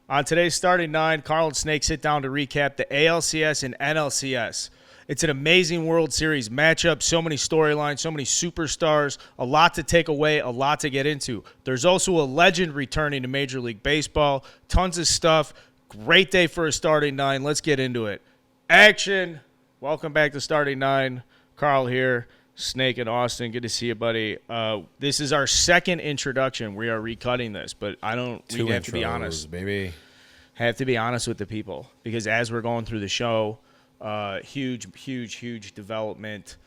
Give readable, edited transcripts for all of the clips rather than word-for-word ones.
On today's starting nine, Carl and Snake sit down to recap the ALCS and NLCS. It's an amazing World Series matchup, so many storylines, so many superstars, a lot to take away, a lot to get into. There's also a legend returning to Major League Baseball, tons of stuff. Great day for a starting nine. Let's get into it. Action. Welcome back to starting nine. Carl here, Snake and Austin. Good to see you, buddy. This is our second introduction. We are recutting this, but we have to be honest. Baby. Have to be honest with the people, because as we're going through the show, huge development.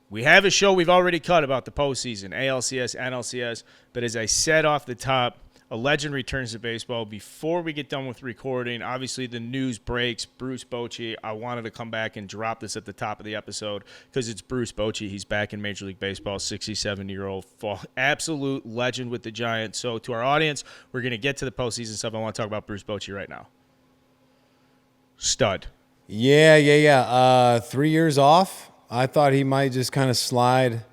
We have a show we've already cut about the postseason, ALCS, NLCS, but as I said off the top, a legend returns to baseball. Before we get done with recording, obviously the news breaks. Bruce Bochy, I wanted to come back and drop this at the top of the episode because it's Bruce Bochy. He's back in Major League Baseball, 67-year-old, absolute legend with the Giants. So to our audience, we're going to get to the postseason stuff. I want to talk about Bruce Bochy right now. Stud. Yeah. 3 years off. I thought he might just kind of slide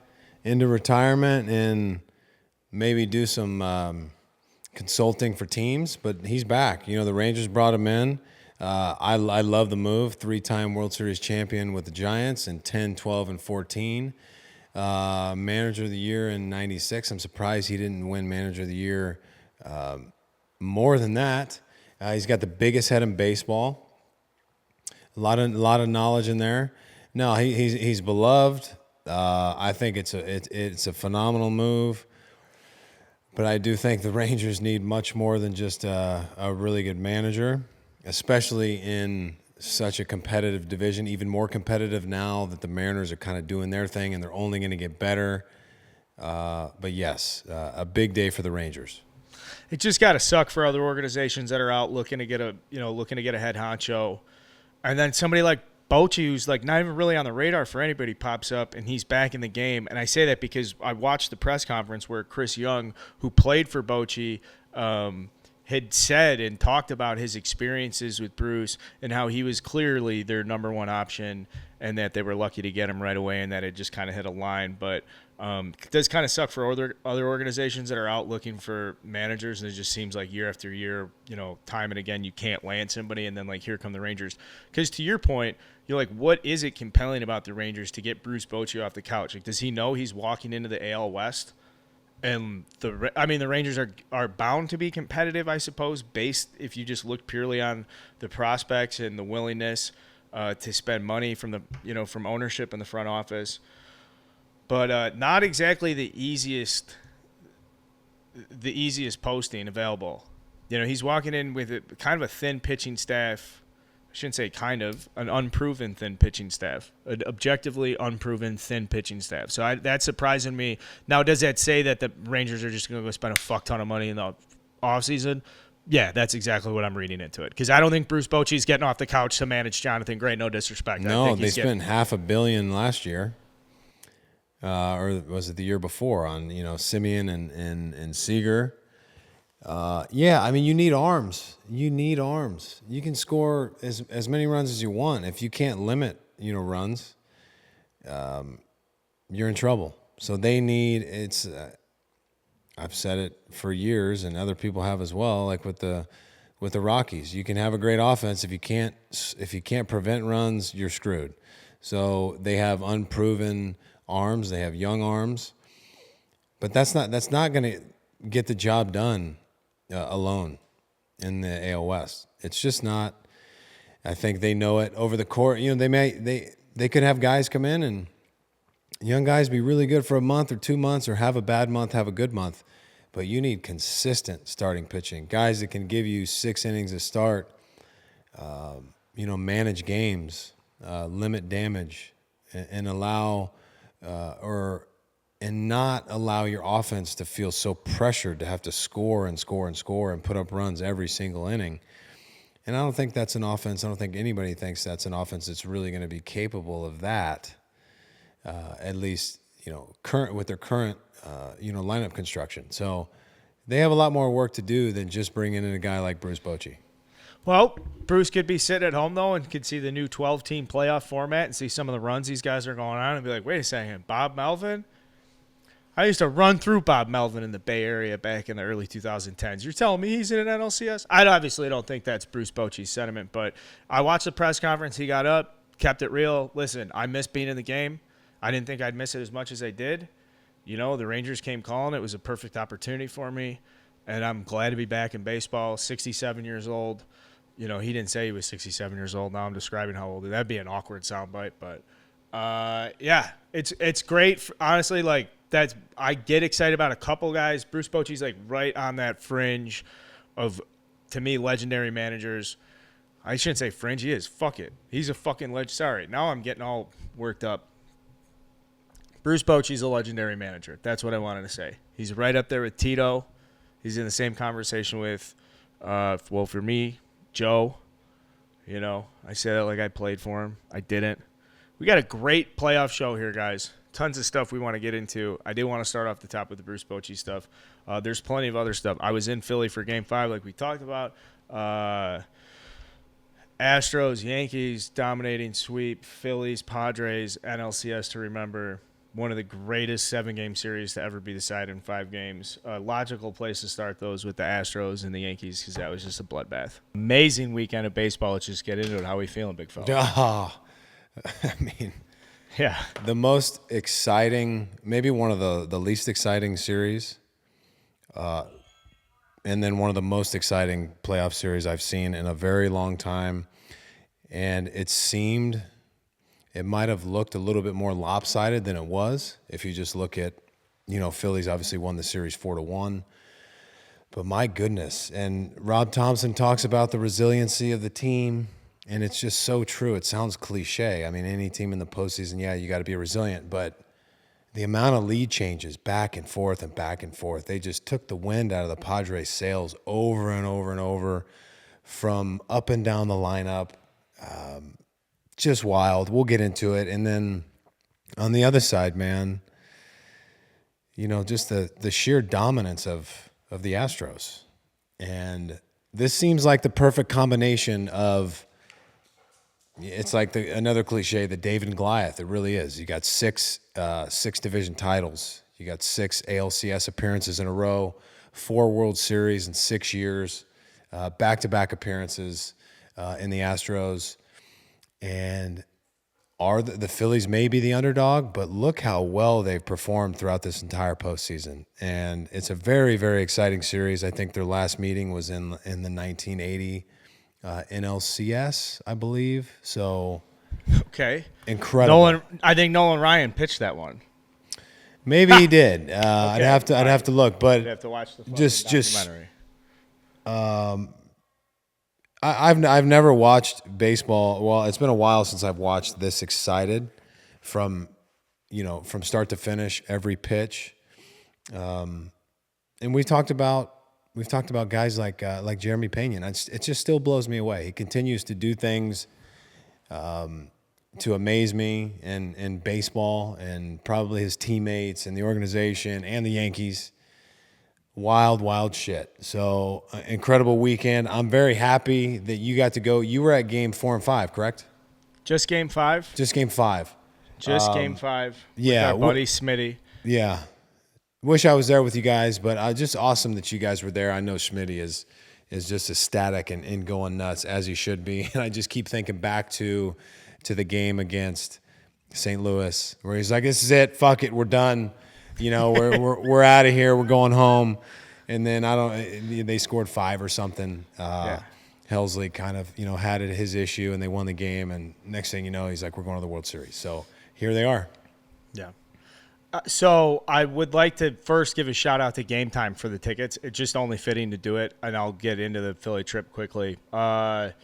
into retirement and maybe do some consulting for teams, but he's back. You know, the Rangers brought him in. I love the move. 3-time World Series champion with the Giants in 10, 12, and 14. Manager of the Year in 96. I'm surprised he didn't win Manager of the Year more than that. He's got the biggest head in baseball. A lot of knowledge in there. No, he's beloved. I think it's a phenomenal move. But I do think the Rangers need much more than just a really good manager, especially in such a competitive division, even more competitive now that the Mariners are kind of doing their thing and they're only going to get better. But yes, a big day for the Rangers. It just got to suck for other organizations that are out looking to get a head honcho, and then somebody like Bochy, who's like not even really on the radar for anybody, pops up and he's back in the game. And I say that because I watched the press conference where Chris Young, who played for Bochy, had said and talked about his experiences with Bruce and how he was clearly their number one option and that they were lucky to get him right away and that it just kind of hit a line. But it does kind of suck for other organizations that are out looking for managers, and it just seems like year after year, time and again, you can't land somebody, and then like here come the Rangers. Because to your point, you're like, what is it compelling about the Rangers to get Bruce Bochy off the couch? Like, does he know he's walking into the AL West? And the Rangers are bound to be competitive, I suppose, based if you just look purely on the prospects and the willingness to spend money from from ownership in the front office. But not exactly the easiest posting available. He's walking in with kind of a thin pitching staff. I shouldn't say kind of, an unproven thin pitching staff, an objectively unproven thin pitching staff. So that's surprising me. Now, does that say that the Rangers are just going to go spend a fuck ton of money in the offseason? Yeah, that's exactly what I'm reading into it. Because I don't think Bruce Bochy's getting off the couch to manage Jonathan Gray. No disrespect. No, they spent $500 million last year. Or was it the year before on, Simeon and Seager. You need arms. You can score as many runs as you want. If you can't limit, runs, you're in trouble. So they need I've said it for years and other people have as well, like with the Rockies. You can have a great offense. If you can't prevent runs, you're screwed. So they have unproven arms. They have young arms. But that's not going to get the job done alone in the AL West. It's just not. I think they know it over the court. They could have guys come in and young guys be really good for a month or 2 months, or have a bad month, have a good month. But you need consistent starting pitching, guys that can give you 6 innings a start. Manage games, limit damage, and allow and not allow your offense to feel so pressured to have to score and put up runs every single inning. And I don't think that's an offense. I don't think anybody thinks that's an offense that's really going to be capable of that. At least, with their current, lineup construction. So they have a lot more work to do than just bringing in a guy like Bruce Bochy. Well, Bruce could be sitting at home, though, and could see the new 12-team playoff format and see some of the runs these guys are going on and be like, wait a second, Bob Melvin? I used to run through Bob Melvin in the Bay Area back in the early 2010s. You're telling me he's in an NLCS? I obviously don't think that's Bruce Bochy's sentiment, but I watched the press conference. He got up, kept it real. Listen, I miss being in the game. I didn't think I'd miss it as much as I did. You know, the Rangers came calling. It was a perfect opportunity for me, and I'm glad to be back in baseball. 67 years old. You know, he didn't say he was 67 years old. Now I'm describing how old. That'd be an awkward soundbite, but yeah, it's great. Honestly, like I get excited about a couple guys. Bruce Bochy's like right on that fringe of, to me, legendary managers. I shouldn't say fringe. He is. Fuck it. He's a fucking legend. Sorry. Now I'm getting all worked up. Bruce Bochy's a legendary manager. That's what I wanted to say. He's right up there with Tito. He's in the same conversation with, well, for me, Joe. You know, I say that like I played for him. I didn't. We got a great playoff show here, guys. Tons of stuff we want to get into. I did want to start off the top with the Bruce Bochy stuff. There's plenty of other stuff. I was in Philly for Game 5 like we talked about. Astros, Yankees, dominating sweep. Phillies, Padres, NLCS to remember. One of the greatest 7-game series to ever be decided in 5 games. Logical place to start those with the Astros and the Yankees because that was just a bloodbath. Amazing weekend of baseball. Let's just get into it. How are we feeling, big fella? I mean, yeah. the most exciting, maybe one of the least exciting series, and then one of the most exciting playoff series I've seen in a very long time. And it might have looked a little bit more lopsided than it was. If you just look at, you know, Phillies obviously won the series 4-1. But my goodness. And Rob Thompson talks about the resiliency of the team. And it's just so true. It sounds cliche. I mean, any team in the postseason, yeah, you got to be resilient. But the amount of lead changes back and forth and back and forth, they just took the wind out of the Padres' sails over and over and over from up and down the lineup. Just wild. We'll get into it. And then on the other side, man, you know, just the sheer dominance of the Astros. And this seems like the perfect combination of, it's like another cliche, the David and Goliath. It really is. You got six division titles. You got 6 ALCS appearances in a row, 4 World Series in 6 years, back-to-back appearances in the Astros. And the Phillies may be the underdog, but look how well they've performed throughout this entire postseason. And it's a very, very exciting series. I think their last meeting was in the 1980 NLCS, I believe. So, okay, incredible. I think Nolan Ryan pitched that one. Maybe he did. Okay. I'd have to look, but I'd have to watch the documentary. I've never watched baseball. Well, it's been a while since I've watched this excited from start to finish, every pitch. And we've talked about guys like Jeremy Pena. It just still blows me away. He continues to do things to amaze me in baseball, and probably his teammates and the organization and the Yankees. Wild shit. So, incredible weekend. I'm very happy that you got to go. You were at game 4 and 5, correct? Just game 5? Just game 5. Game 5. Yeah. With our buddy Smitty. Yeah. Wish I was there with you guys, but just awesome that you guys were there. I know Smitty is just ecstatic and going nuts, as he should be. And I just keep thinking back to the game against St. Louis, where he's like, "This is it. Fuck it. We're done. You know, we're out of here. We're going home." And then they scored 5 or something. Helsley kind of, had his issue, and they won the game. And next thing you know, he's like, "We're going to the World Series." So here they are. Yeah. So I would like to first give a shout out to Gametime for the tickets. It's just only fitting to do it, and I'll get into the Philly trip quickly. But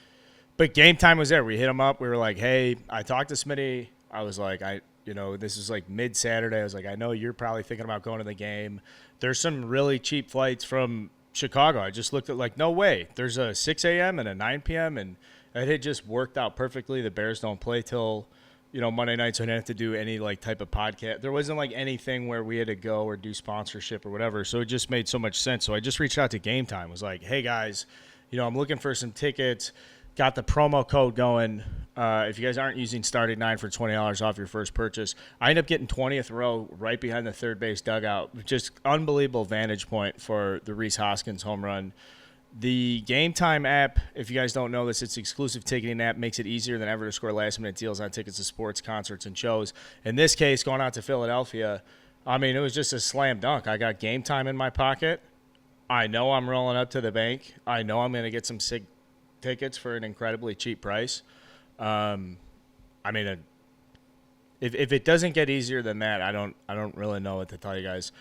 Gametime was there. We hit him up. We were like, "Hey," I talked to Smitty. I was like, this is like mid-Saturday. I was like, "I know you're probably thinking about going to the game. There's some really cheap flights from Chicago." I just looked at no way. There's a 6 a.m. and a 9 p.m. and it had just worked out perfectly. The Bears don't play till, Monday night, so I didn't have to do any type of podcast. There wasn't anything where we had to go or do sponsorship or whatever. So it just made so much sense. So I just reached out to Gametime. Was like, "Hey guys, I'm looking for some tickets. Got the promo code going. If you guys aren't using Start at 9 for $20 off your first purchase, I end up getting 20th row right behind the third base dugout. Just unbelievable vantage point for the Rhys Hoskins home run. The Gametime app, if you guys don't know this, it's an exclusive ticketing app, makes it easier than ever to score last-minute deals on tickets to sports, concerts, and shows. In this case, going out to Philadelphia, I mean, it was just a slam dunk. I got Gametime in my pocket. I know I'm rolling up to the bank. I know I'm going to get some sick tickets for an incredibly cheap price. I mean, if it doesn't get easier than that, I don't really know what to tell you guys.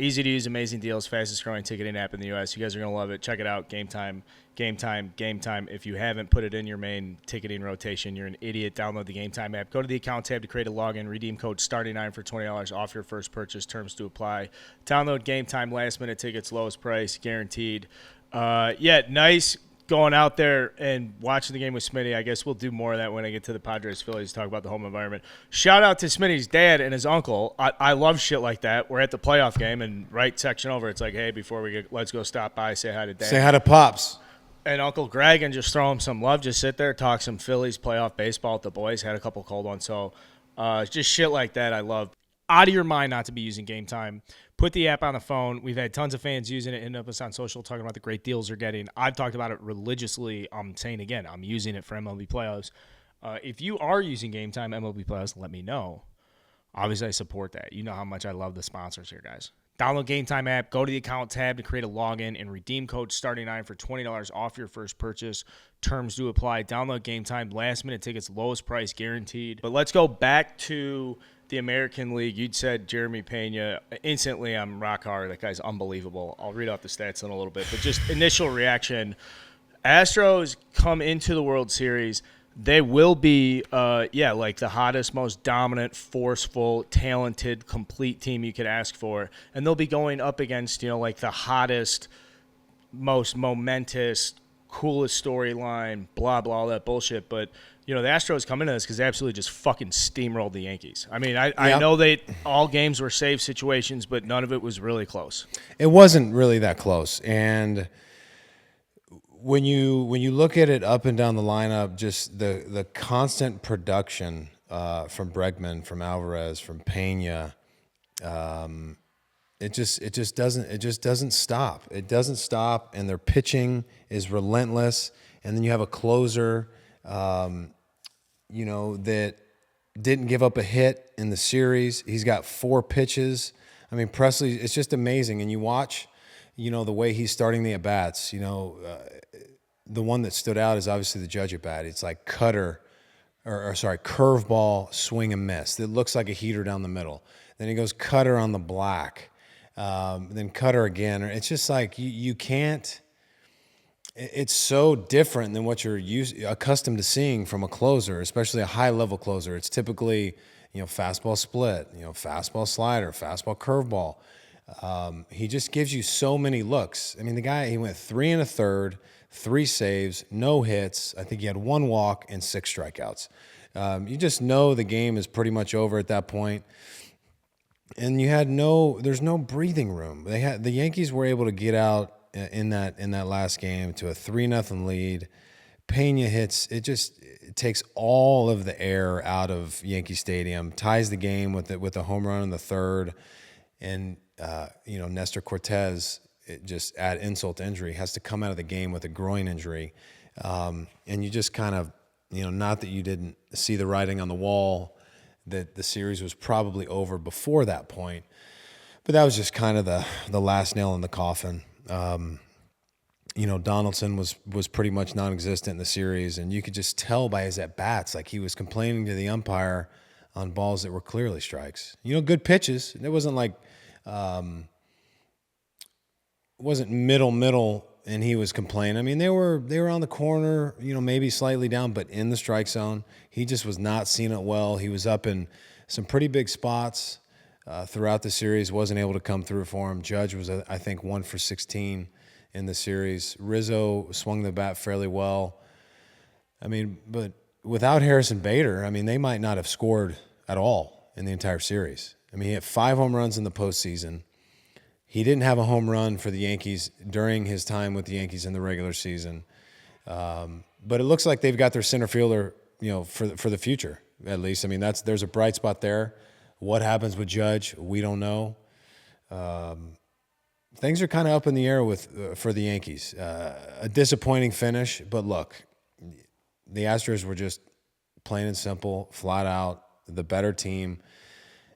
Easy to use, amazing deals, fastest growing ticketing app in the U.S. You guys are gonna love it. Check it out. Gametime. If you haven't put it in your main ticketing rotation, you're an idiot. Download the Gametime app. Go to the account tab to create a login. Redeem code STARTY9 for $20 off your first purchase. Terms to apply. Download Gametime. Last minute tickets, lowest price, guaranteed. Nice going out there and watching the game with Smitty. I guess we'll do more of that when I get to the Padres Phillies, talk about the home environment. Shout out to Smitty's dad and his uncle. I love shit like that. We're at the playoff game, and right section over, it's like, hey, before we get, let's go stop by, say hi to dad. Say hi to Pops. And Uncle Greg, and just throw him some love. Just sit there, talk some Phillies playoff baseball with the boys. Had a couple cold ones. So just shit like that I love. Out of your mind not to be using Gametime. Put the app on the phone. We've had tons of fans using it, ending up us on social talking about the great deals they're getting. I've talked about it religiously. I'm saying again, I'm using it for MLB playoffs. If you are using Gametime MLB playoffs, let me know. Obviously, I support that. You know how much I love the sponsors here, guys. Download Gametime app, go to the account tab to create a login, and redeem code STARTY9 for $20 off your first purchase. Terms do apply. Download Gametime. Last minute tickets, lowest price guaranteed. But let's go back to the American League. You'd said Jeremy Pena. Instantly, I'm rock hard. That guy's unbelievable. I'll read out the stats in a little bit. But just initial reaction. Astros come into the World Series. They will be, like the hottest, most dominant, forceful, talented, complete team you could ask for. And they'll be going up against, like the hottest, most momentous, coolest storyline, blah, blah, all that bullshit. But, the Astros come into this because they absolutely just fucking steamrolled the Yankees. I mean, I know all games were save situations, but none of it was really close. It wasn't really that close. And when you look at it up and down the lineup, just the constant production from Bregman, from Alvarez, from Pena, it just doesn't stop. It doesn't stop, and their pitching is relentless. And then you have a closer, that didn't give up a hit in the series. He's got 4 pitches. I mean, Presley, it's just amazing. And you watch, the way he's starting the at-bats, the one that stood out is obviously the Judge at-bat. It's like curveball, swing and miss. It looks like a heater down the middle. Then he goes cutter on the black, then cutter again. It's just like you can't. It's so different than what you're accustomed to seeing from a closer, especially a high-level closer. It's typically, fastball split, fastball slider, fastball curveball. He just gives you so many looks. I mean, the guy, he went 3 1/3, 3 saves, no hits. I think he had 1 walk and 6 strikeouts. You just know the game is pretty much over at that point. And there's no breathing room. The Yankees were able to get out in that last game to a 3-0 lead. Pena hits, it takes all of the air out of Yankee Stadium, ties the game with a home run in the third. And, Nestor Cortez, just add insult to injury, has to come out of the game with a groin injury. And you just kind of, not that you didn't see the writing on the wall, that the series was probably over before that point. But that was just kind of the last nail in the coffin. Donaldson was pretty much non-existent in the series, and you could just tell by his at-bats, like he was complaining to the umpire on balls that were clearly strikes. Good pitches. It wasn't like wasn't middle, and he was complaining. I mean, they were on the corner, maybe slightly down, but in the strike zone. He just was not seeing it well. He was up in some pretty big spots throughout the series, wasn't able to come through for him. Judge was, I think, 1 for 16 in the series. Rizzo swung the bat fairly well. I mean, but without Harrison Bader, I mean, they might not have scored at all in the entire series. I mean, he had 5 home runs in the postseason. He didn't have a home run for the Yankees during his time with the Yankees in the regular season. But it looks like they've got their center fielder, for the future at least. I mean, there's a bright spot there. What happens with Judge, we don't know. Things are kind of up in the air for the Yankees. A disappointing finish, but look, the Astros were just plain and simple, flat out the better team,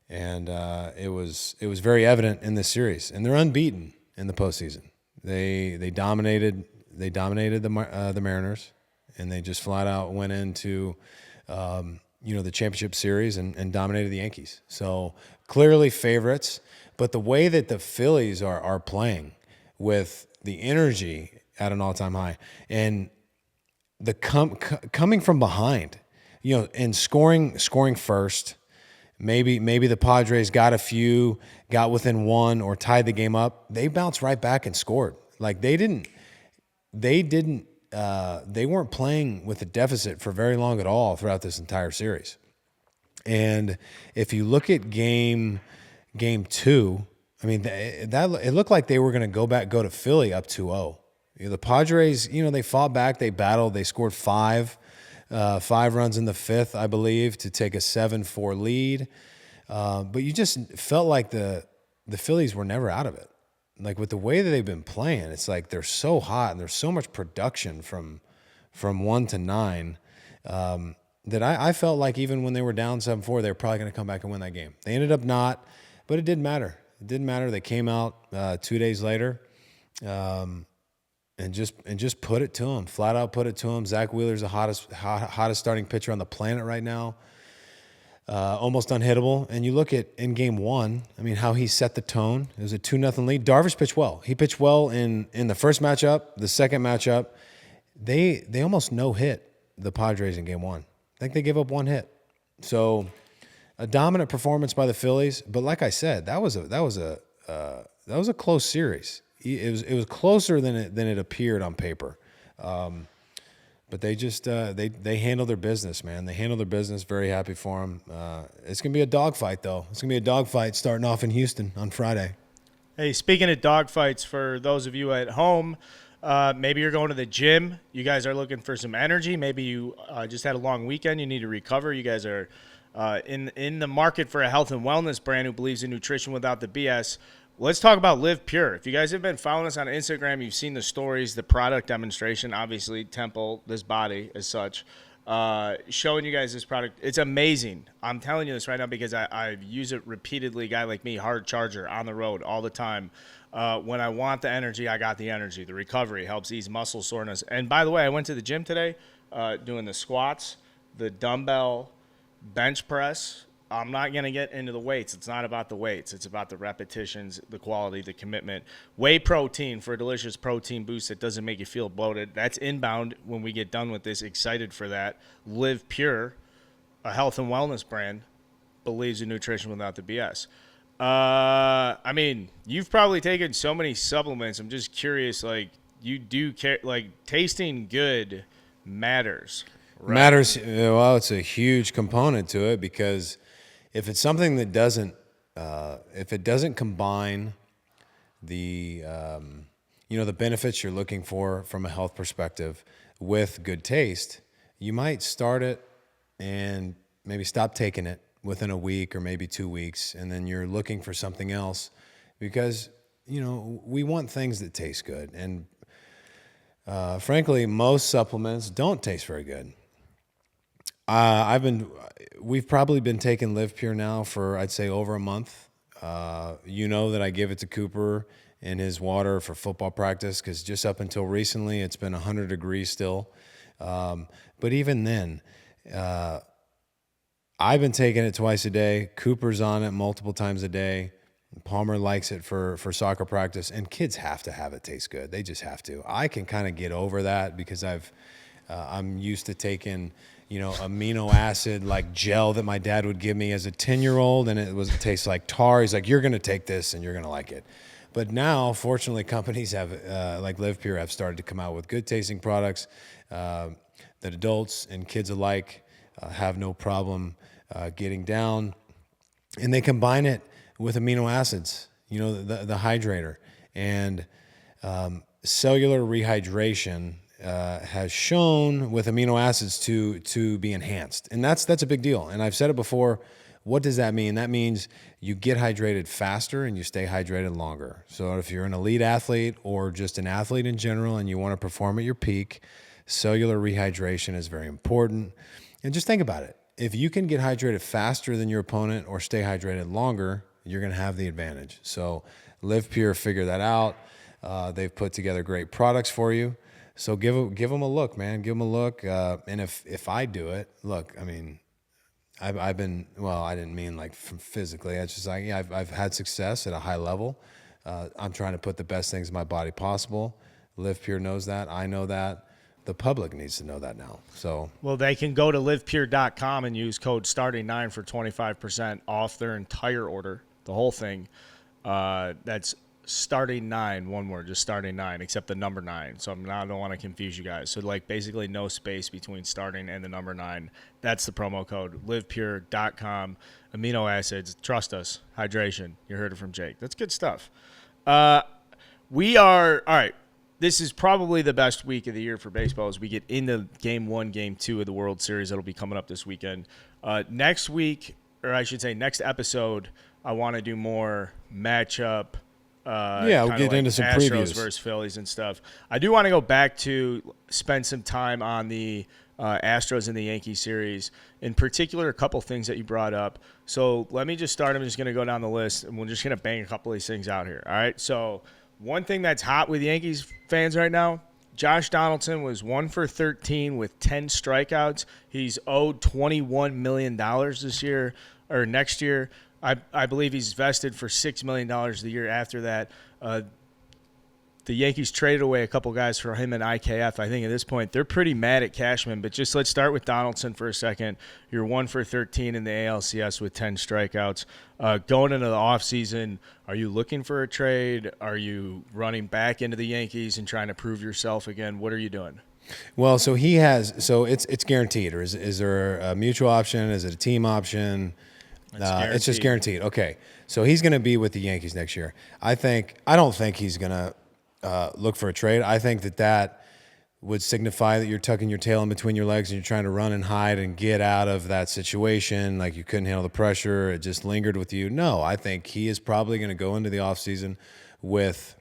and it was very evident in this series. And they're unbeaten in the postseason. They dominated the Mariners, and they just flat out went into the championship series and dominated the Yankees. So clearly favorites. But the way that the Phillies are playing with the energy at an all-time high and the coming from behind, and scoring first, maybe the Padres got within one or tied the game up. They bounced right back and scored. Like they weren't playing with a deficit for very long at all throughout this entire series. And if you look at game 2, I mean, it looked like they were going to go to Philly up 2-0. The Padres, they fought back, they battled, they scored 5 runs in the 5th, I believe, to take a 7-4 lead. But you just felt like the Phillies were never out of it. Like with the way that they've been playing, it's like they're so hot and there's so much production from 1 to 9. That I felt like even when they were down 7-4, they were probably going to come back and win that game. They ended up not, but it didn't matter. It didn't matter. They came out 2 days later and just put it to them, flat out put it to them. Zach Wheeler's the hottest starting pitcher on the planet right now, almost unhittable. And you look at in game 1, I mean, how he set the tone. It was a 2-0 lead. Darvish pitched well. He pitched well in the first matchup, the second matchup. They almost no-hit the Padres in game 1. I think they gave up 1 hit. So a dominant performance by the Phillies, but like I said, that was a close series. It was closer than it appeared on paper. But they just they handled their business, man. They handled their business. Very happy for them. It's gonna be a dogfight though. It's gonna be a dogfight starting off in Houston on Friday. Hey, speaking of dogfights, for those of you at home, maybe you're going to the gym. You guys are looking for some energy. Maybe you just had a long weekend. You need to recover. You guys are in the market for a health and wellness brand who believes in nutrition without the BS. Let's talk about LivPur. If you guys have been following us on Instagram, you've seen the stories, the product demonstration, obviously, Temple, this body as such, showing you guys this product. It's amazing. I'm telling you this right now because I use it repeatedly. Guy like me, hard charger, on the road all the time. When I want the energy, I got the energy. The recovery helps ease muscle soreness. And by the way, I went to the gym today doing the squats, the dumbbell bench press. I'm not going to get into the weights. It's not about the weights. It's about the repetitions, the quality, the commitment. Whey protein for a delicious protein boost that doesn't make you feel bloated. That's inbound when we get done with this. Excited for that. LivPur, a health and wellness brand, believes in nutrition without the BS. I mean, you've probably taken so many supplements. I'm just curious, like, you do care, like, tasting good matters. Right? Matters. Well, it's a huge component to it because if it's something that doesn't, if it doesn't combine the, the benefits you're looking for from a health perspective with good taste, you might start it and maybe stop taking it within a week or maybe 2 weeks, and then you're looking for something else because, we want things that taste good. And frankly, most supplements don't taste very good. We've probably been taking LivPur now for, I'd say, over a month. That I give it to Cooper in his water for football practice because just up until recently, it's been 100 degrees still. But even then, I've been taking it twice a day. Cooper's on it multiple times a day. Palmer likes it for soccer practice, and kids have to have it taste good. They just have to. I can kind of get over that because I'm used to taking amino acid like gel that my dad would give me as a 10-year-old, and it tastes like tar. He's like, you're going to take this and you're going to like it. But now, fortunately, companies have like LivPur have started to come out with good tasting products that adults and kids alike have no problem getting down, and they combine it with amino acids, the hydrator, and cellular rehydration has shown with amino acids to be enhanced, and that's a big deal. And I've said it before. What does that mean? That means you get hydrated faster and you stay hydrated longer. So if you're an elite athlete or just an athlete in general and you want to perform at your peak, cellular rehydration is very important. And just think about it. If you can get hydrated faster than your opponent or stay hydrated longer, you're going to have the advantage. So LivPur figured that out. They've put together great products for you. So give them a look, man. Give them a look. And if I do it, look, I mean, I've been, well, I didn't mean like physically. It's just like, yeah, I've had success at a high level. I'm trying to put the best things in my body possible. LivPur knows that. I know that. The public needs to know that now. So, well, they can go to livpur.com and use code STARTING9 for 25% off their entire order, the whole thing. That's starting 9, one word, just starting 9, except the number 9. So I don't want to confuse you guys. So like basically no space between starting and the number 9. That's the promo code, livpur.com. Amino acids, trust us, hydration. You heard it from Jake. That's good stuff. We are, all right, this is probably the best week of the year for baseball as we get into Game 1, Game 2 of the World Series that'll be coming up this weekend. Next week, or I should say next episode, I want to do more matchup. We'll get into some Astros previews versus Phillies and stuff. I do want to go back to spend some time on the Astros and the Yankees series. In particular, a couple things that you brought up. So let me just start. I'm just going to go down the list, and we're just going to bang a couple of these things out here. All right. So one thing that's hot with Yankees fans right now, Josh Donaldson was 1 for 13 with 10 strikeouts. He's owed $21 million this year or next year. I believe he's vested for $6 million the year after that. The Yankees traded away a couple guys for him in IKF. I think at this point they're pretty mad at Cashman. But just let's start with Donaldson for a second. You're 1 for 13 in the ALCS with 10 strikeouts. Going into the offseason, are you looking for a trade? Are you running back into the Yankees and trying to prove yourself again? What are you doing? Well, so it's guaranteed, or is there a mutual option? Is it a team option? It's just guaranteed. Okay, so he's going to be with the Yankees next year. I don't think he's going to look for a trade. I think that would signify that you're tucking your tail in between your legs and you're trying to run and hide and get out of that situation. Like you couldn't handle the pressure. It just lingered with you. No, I think he is probably going to go into the offseason with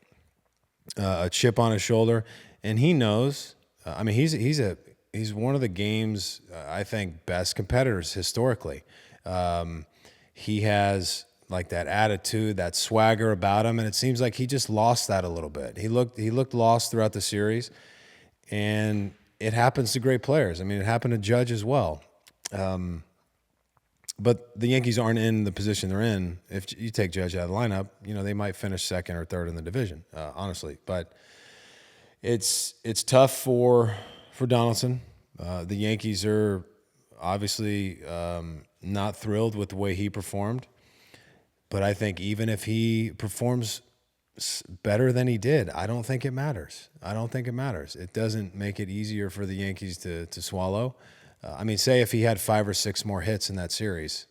a chip on his shoulder, and he knows. I mean, he's one of the game's I think best competitors historically. He has like that attitude, that swagger about him, and it seems like he just lost that a little bit. He looked lost throughout the series, and it happens to great players. I mean, it happened to Judge as well. But the Yankees aren't in the position they're in. If you take Judge out of the lineup, they might finish second or third in the division, honestly. But it's tough for Donaldson. The Yankees are obviously not thrilled with the way he performed. But I think even if he performs better than he did, I don't think it matters. It doesn't make it easier for the Yankees to swallow. I mean, say if he had 5 or 6 more hits in that series,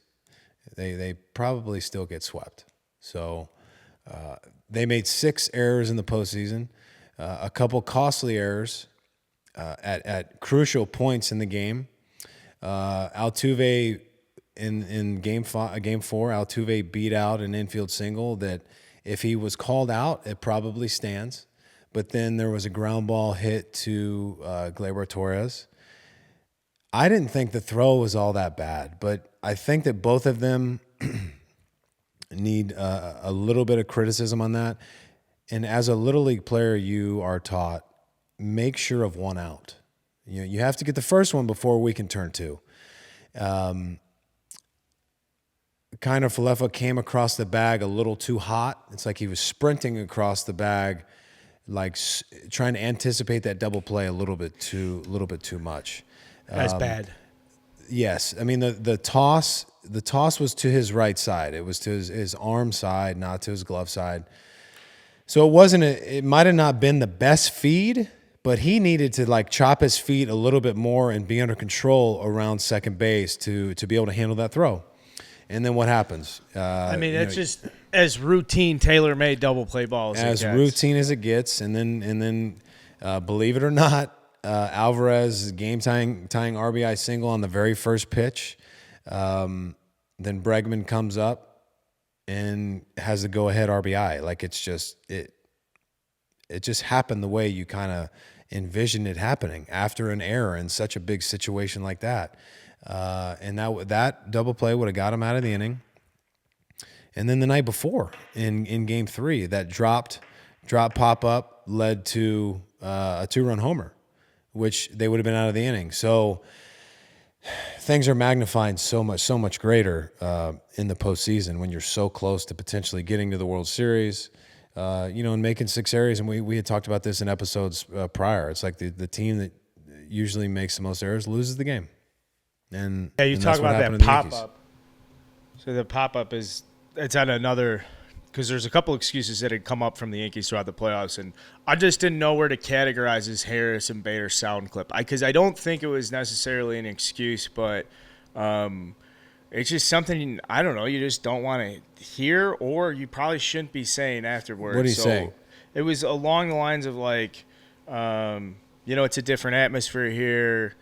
they probably still get swept. So they made 6 errors in the postseason, a couple costly errors at crucial points in the game. Altuve in game 4, Altuve beat out an infield single that if he was called out, it probably stands. But then there was a ground ball hit to Gleyber Torres. I didn't think the throw was all that bad, but I think that both of them need a little bit of criticism on that. And as a Little League player, you are taught, make sure of 1 out. You have to get the first one before we can turn 2. Kind of Falefa came across the bag a little too hot. It's like he was sprinting across the bag, like trying to anticipate that double play a little bit too much. That's bad. Yes, I mean the toss was to his right side. It was to his arm side, not to his glove side. So it might have not been the best feed, but he needed to like chop his feet a little bit more and be under control around second base to be able to handle that throw. And then what happens? It's just as routine, tailor-made double play balls. As routine as it gets, and then believe it or not, Alvarez game tying RBI single on the very first pitch. Then Bregman comes up and has a go-ahead RBI. Like it just happened the way you kind of envisioned it happening after an error in such a big situation like that. And that double play would have got him out of the inning. And then the night before in Game 3, that drop pop up led to a 2-run homer, which they would have been out of the inning. So things are magnified so much greater in the postseason when you're so close to potentially getting to the World Series, and making 6 errors. And we had talked about this in episodes prior. It's like the team that usually makes the most errors loses the game. And yeah, you and talk that's what about that happened to the pop Yankees. up. So the pop up it's at another. Because there's a couple excuses that had come up from the Yankees throughout the playoffs, and I just didn't know where to categorize this Harrison Bader sound clip. Because I don't think it was necessarily an excuse, but it's just something, I don't know, you just don't want to hear, or you probably shouldn't be saying afterwards. What did he say? It was along the lines of like, it's a different atmosphere here.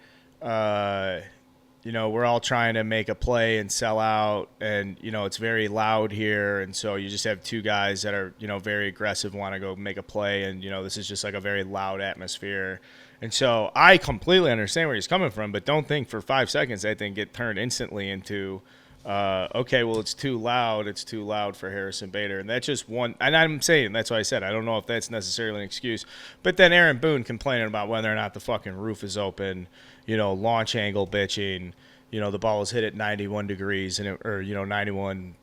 We're all trying to make a play and sell out, and, it's very loud here. And so you just have 2 guys that are, very aggressive, want to go make a play. And, this is just like a very loud atmosphere. And so I completely understand where he's coming from, but don't think for 5 seconds that thing get turned instantly into, okay, well, it's too loud. It's too loud for Harrison Bader. And that's just one. And I'm saying, that's why I said, I don't know if that's necessarily an excuse. But then Aaron Boone complaining about whether or not the fucking roof is open, launch angle bitching, the ball was hit at 91 degrees or 91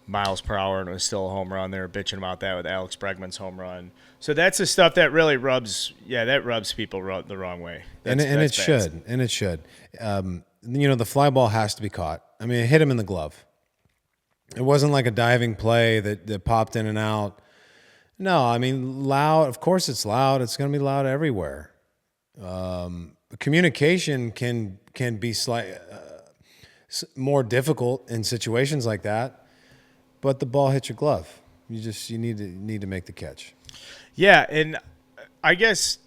miles per hour, and it was still a home run. They were bitching about that with Alex Bregman's home run. So that's the stuff that really rubs people the wrong way. And it should. The fly ball has to be caught. I mean, it hit him in the glove. It wasn't like a diving play that popped in and out. No, I mean, loud. Of course it's loud. It's going to be loud everywhere. Communication can be more difficult in situations like that, but the ball hit your glove. You need to make the catch. Yeah, and I guess,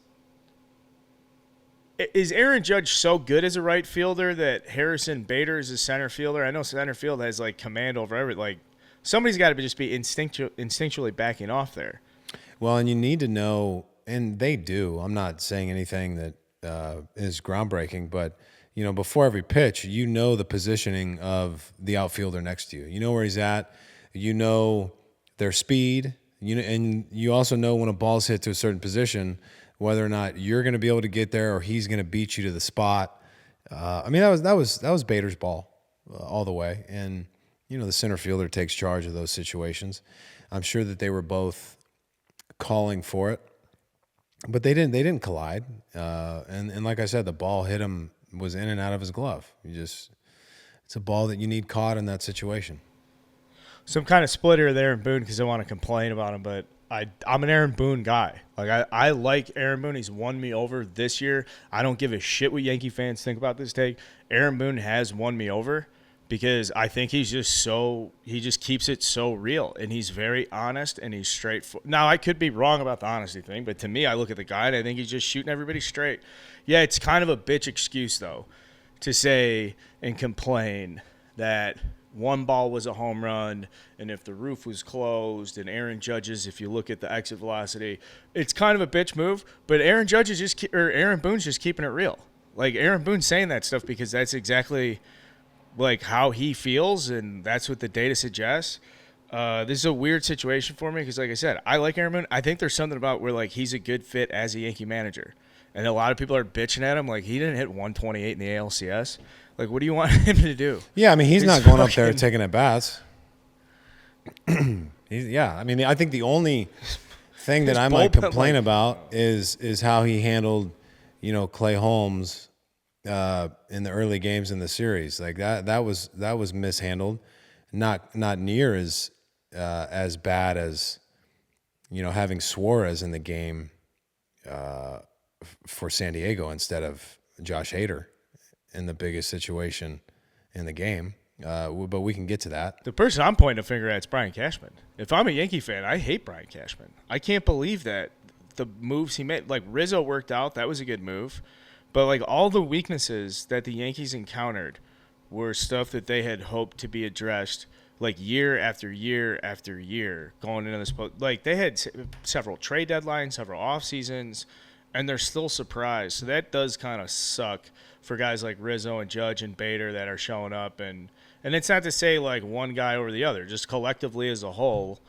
is Aaron Judge so good as a right fielder that Harrison Bader is a center fielder? I know center field has like command over everything. Like somebody's got to just be instinctually backing off there. Well, and you need to know, and they do. I'm not saying anything that is groundbreaking, but before every pitch, the positioning of the outfielder next to you. You know where he's at. You know their speed. And you also know when a ball's hit to a certain position, whether or not you're going to be able to get there or he's going to beat you to the spot. That was Bader's ball all the way, and the center fielder takes charge of those situations. I'm sure that they were both calling for it, but they didn't collide. And like I said, the ball hit him, was in and out of his glove. It's a ball that you need caught in that situation. So I'm kind of split here with Aaron Boone because I want to complain about him, but I'm an Aaron Boone guy. Like I like Aaron Boone. He's won me over this year. I don't give a shit what Yankee fans think about this take. Aaron Boone has won me over because I think he just keeps it so real, and he's very honest and he's straightforward. Now I could be wrong about the honesty thing, but to me, I look at the guy and I think he's just shooting everybody straight. Yeah, it's kind of a bitch excuse though to say and complain that one ball was a home run, and if the roof was closed, and Aaron Judge's, if you look at the exit velocity, it's kind of a bitch move. But Aaron Boone's just keeping it real. Like Aaron Boone's saying that stuff because that's exactly like how he feels, and that's what the data suggests. This is a weird situation for me because, like I said, I like Aaron Boone. I think there's something about where like he's a good fit as a Yankee manager, and a lot of people are bitching at him like he didn't hit 128 in the ALCS. Like, what do you want him to do? Yeah, I mean, he's not going up there taking at bats. I think the only thing that I might complain about is how he handled, Clay Holmes in the early games in the series. Like that was mishandled. Not near as bad as having Suarez in the game for San Diego instead of Josh Hader in the biggest situation in the game. But we can get to that. The person I'm pointing a finger at is Brian Cashman. If I'm a Yankee fan, I hate Brian Cashman. I can't believe that the moves he made. Like Rizzo worked out, that was a good move. But like all the weaknesses that the Yankees encountered were stuff that they had hoped to be addressed like year after year after year going into this. Like they had several trade deadlines, several off seasons, and they're still surprised. So that does kind of suck for guys like Rizzo and Judge and Bader that are showing up. And it's not to say like one guy over the other, just collectively as a whole.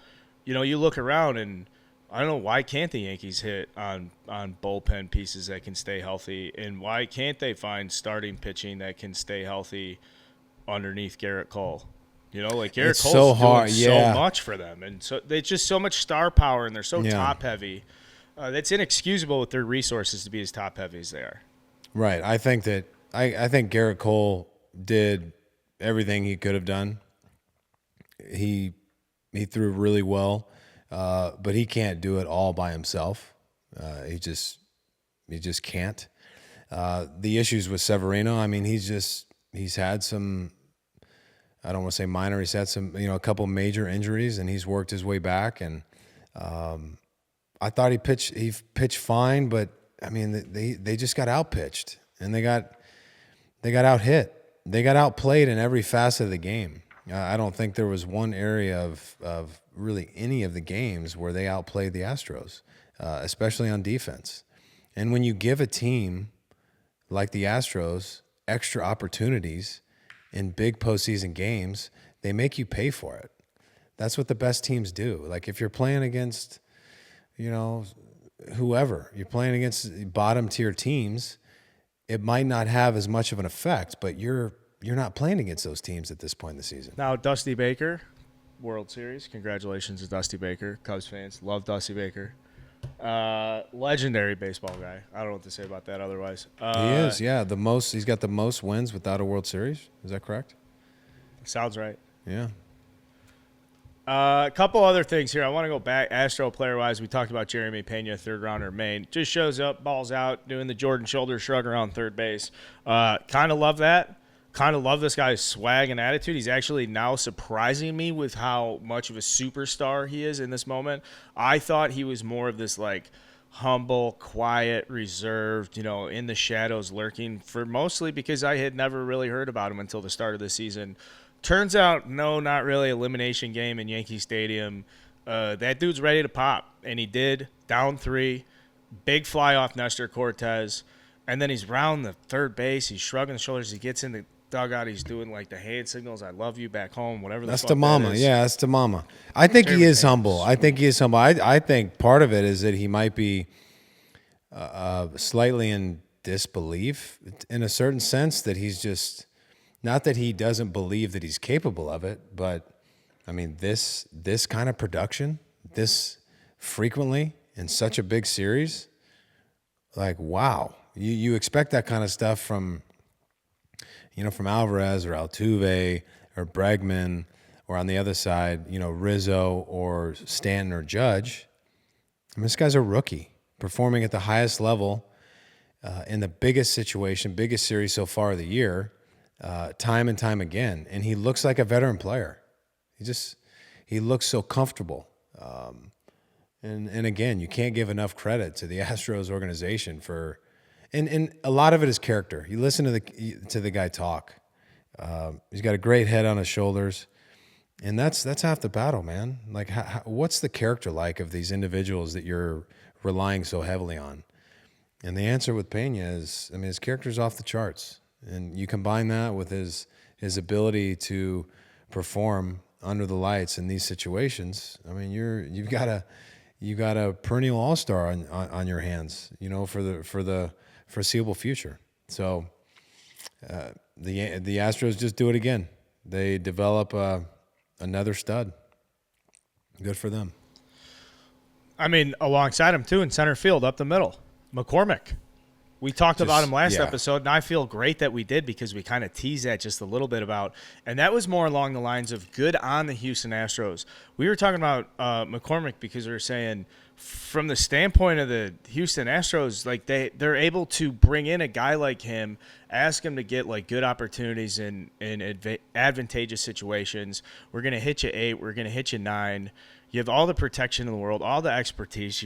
You know, you look around and I don't know, why can't the Yankees hit on bullpen pieces that can stay healthy, and why can't they find starting pitching that can stay healthy underneath Garrett Cole? You know, like Garrett Cole's so hard, doing so much for them, and so there's just so much star power, and they're so top heavy. That's inexcusable with their resources to be as top heavy as they are. Right. I think that I think Garrett Cole did everything he could have done. He threw really well. But he can't do it all by himself. He just can't. The issues with Severino, I mean, he's had some, I don't want to say minor, he's had some, a couple major injuries, and he's worked his way back. And I thought he pitched fine, but I mean, they just got outpitched, and they got out hit. They got outplayed in every facet of the game. I don't think there was one area of really any of the games where they outplayed the Astros, especially on defense. And when you give a team like the Astros extra opportunities in big postseason games, they make you pay for it. That's what the best teams do. Like if you're playing against, whoever, you're playing against bottom tier teams, it might not have as much of an effect, but you're not playing against those teams at this point in the season. Now, Dusty Baker, World Series. Congratulations to Dusty Baker. Cubs fans love Dusty Baker. Legendary baseball guy. I don't know what to say about that otherwise. He is, yeah. He's got the most wins without a World Series. Is that correct? Sounds right. Yeah. A couple other things here. I want to go back Astro player-wise. We talked about Jeremy Pena, third rounder, Maine. Just shows up, balls out, doing the Jordan shoulder shrug around third base. Kind of love that. Kind of love this guy's swag and attitude. He's actually now surprising me with how much of a superstar he is in this moment. I thought he was more of this like humble, quiet, reserved, in the shadows lurking, for mostly because I had never really heard about him until the start of the season. Turns out, no, not really. Elimination game in Yankee Stadium. That dude's ready to pop, and he did. Down 3, big fly off Nestor Cortez, and then he's round the third base. He's shrugging the shoulders. He gets in the dugout. He's doing like the hand signals. I love you back home. Whatever. That's the mama. That is. Yeah, that's the mama. I think he is humble. I think I think part of it is that he might be slightly in disbelief in a certain sense, that he's just not that he doesn't believe that he's capable of it, but I mean this kind of production, this frequently in such a big series, like wow, you expect that kind of stuff from. From Alvarez or Altuve or Bregman, or on the other side, Rizzo or Stanton or Judge. I mean, this guy's a rookie performing at the highest level in the biggest situation, biggest series so far of the year, time and time again. And he looks like a veteran player. He looks so comfortable. And again, you can't give enough credit to the Astros organization for. And a lot of it is character. You listen to the guy talk. He's got a great head on his shoulders, and that's half the battle, man. Like, what's the character like of these individuals that you're relying so heavily on? And the answer with Pena is, I mean, his character's off the charts, and you combine that with his ability to perform under the lights in these situations. I mean, you've got a perennial all-star on your hands, for the foreseeable future. So the Astros just do it again. They develop another stud. Good for them. I mean, alongside him too in center field, up the middle, McCormick. We talked about him last episode, and I feel great that we did, because we kind of teased that just a little bit about, and that was more along the lines of good on the Houston Astros. We were talking about McCormick because we were saying, from the standpoint of the Houston Astros, like they're able to bring in a guy like him, ask him to get like good opportunities in advantageous situations. We're going to hit you 8. We're going to hit you 9. You have all the protection in the world, all the expertise.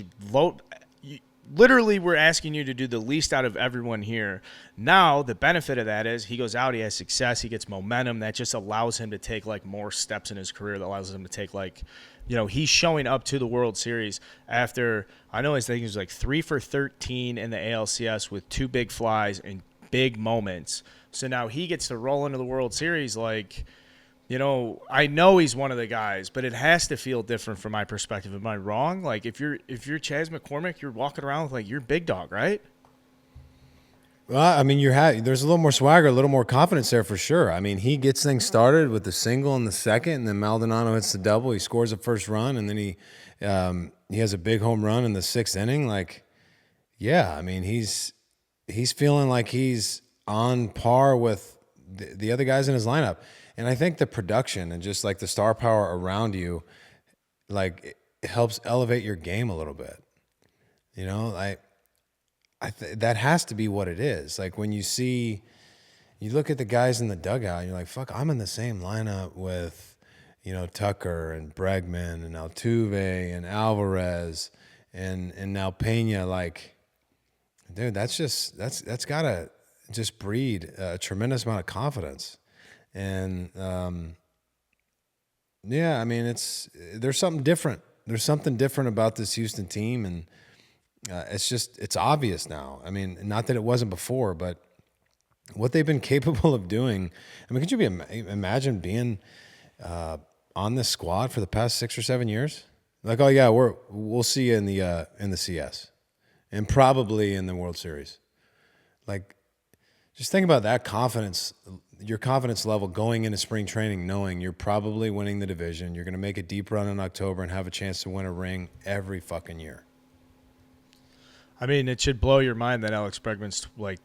literally we're asking you to do the least out of everyone here. Now the benefit of that is he goes out, he has success, he gets momentum that just allows him to take like more steps in his career, that allows him to take like, he's showing up to the World Series after, I know his thing was like 3 for 13 in the ALCS with 2 big flies and big moments. So now he gets to roll into the World Series like, I know he's one of the guys, but it has to feel different from my perspective. Am I wrong? Like if you're Chas McCormick, you're walking around with like you're big dog, right? Well, I mean, there's a little more swagger, a little more confidence there for sure. I mean, he gets things started with the single in the second, and then Maldonado hits the double. He scores the first run, and then he has a big home run in the 6th inning. Like, yeah, I mean, he's feeling like he's on par with the other guys in his lineup. And I think the production and just like the star power around you, like it helps elevate your game a little bit. That has to be what it is. Like when you look at the guys in the dugout, and you're like, fuck, I'm in the same lineup with, Tucker and Bregman and Altuve and Alvarez and now Pena. Like, dude, that's gotta just breed a tremendous amount of confidence. And yeah, I mean, there's something different. There's something different about this Houston team, and it's obvious now. I mean, not that it wasn't before, but what they've been capable of doing. I mean, could you imagine being on this squad for the past 6 or 7 years? Like, oh yeah, we'll see you in the CS, and probably in the World Series. Like, just think about that confidence. Your confidence level going into spring training, knowing you're probably winning the division, you're going to make a deep run in October and have a chance to win a ring every fucking year. I mean, it should blow your mind that Alex Bregman's like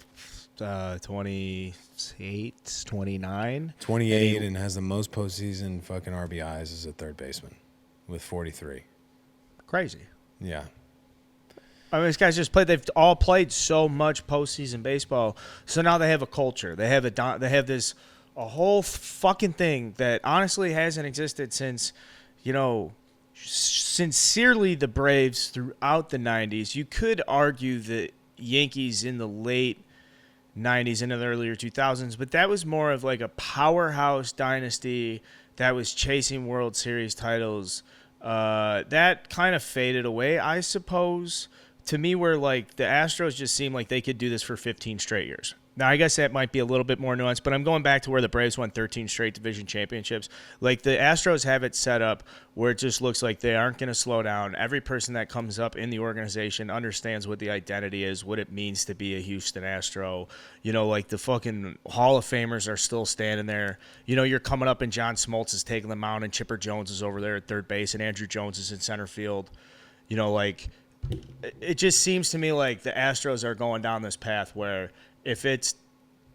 28, 29. 28 and has the most postseason fucking RBIs as a third baseman with 43. Crazy. Yeah. I mean, these guys they've all played so much postseason baseball. So now they have a culture. They have a whole fucking thing that honestly hasn't existed since, sincerely the Braves throughout the 90s. You could argue the Yankees in the late 90s into the earlier 2000s, but that was more of like a powerhouse dynasty that was chasing World Series titles. That kind of faded away, I suppose. To me, where like the Astros just seem like they could do this for 15 straight years. Now, I guess that might be a little bit more nuanced, but I'm going back to where the Braves won 13 straight division championships. Like the Astros have it set up where it just looks like they aren't going to slow down. Every person that comes up in the organization understands what the identity is, what it means to be a Houston Astro. Like the fucking Hall of Famers are still standing there. You're coming up and John Smoltz is taking the mound and Chipper Jones is over there at third base and Andrew Jones is in center field. Like it just seems to me like the Astros are going down this path where if it's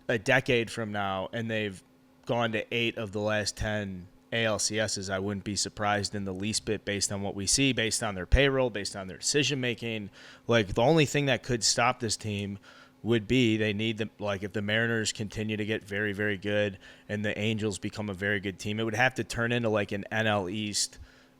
a decade from now and they've gone to 8 of the last 10 ALCSs, I wouldn't be surprised in the least bit based on what we see, based on their payroll, based on their decision-making. Like, the only thing that could stop this team would be they need them. Like, if the Mariners continue to get very, very good and the Angels become a very good team, it would have to turn into like an NL East,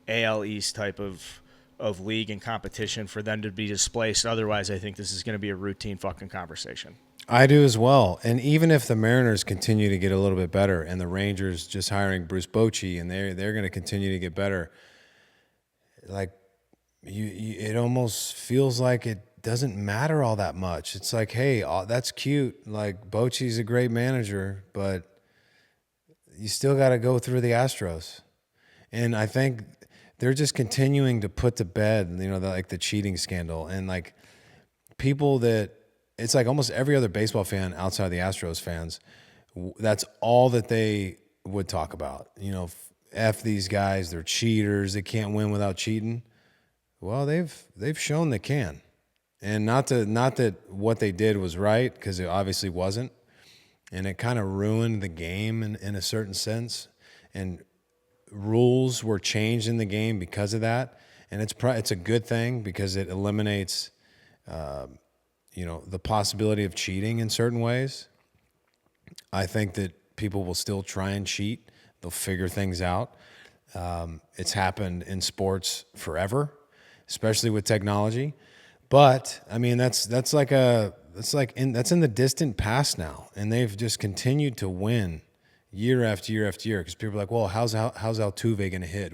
AL East type of league and competition for them to be displaced. Otherwise, I think this is going to be a routine fucking conversation. I do as well. And even if the Mariners continue to get a little bit better and the Rangers just hiring Bruce Bochy and they're going to continue to get better, like it almost feels like it doesn't matter all that much. It's like, hey, that's cute. Like Bochy's a great manager, but you still got to go through the Astros. And I think they're just continuing to put to bed, the cheating scandal and like people that it's like almost every other baseball fan outside the Astros fans, that's all that they would talk about. F these guys, they're cheaters, they can't win without cheating. Well, they've shown they can. And not that what they did was right, because it obviously wasn't. And it kind of ruined the game in a certain sense. And rules were changed in the game because of that. And it's a good thing because it eliminates the possibility of cheating in certain ways. I think that people will still try and cheat. They'll figure things out. It's happened in sports forever, especially with technology. But I mean, that's in the distant past now, and they've just continued to win year after year after year. Because people are like, well, how's Altuve going to hit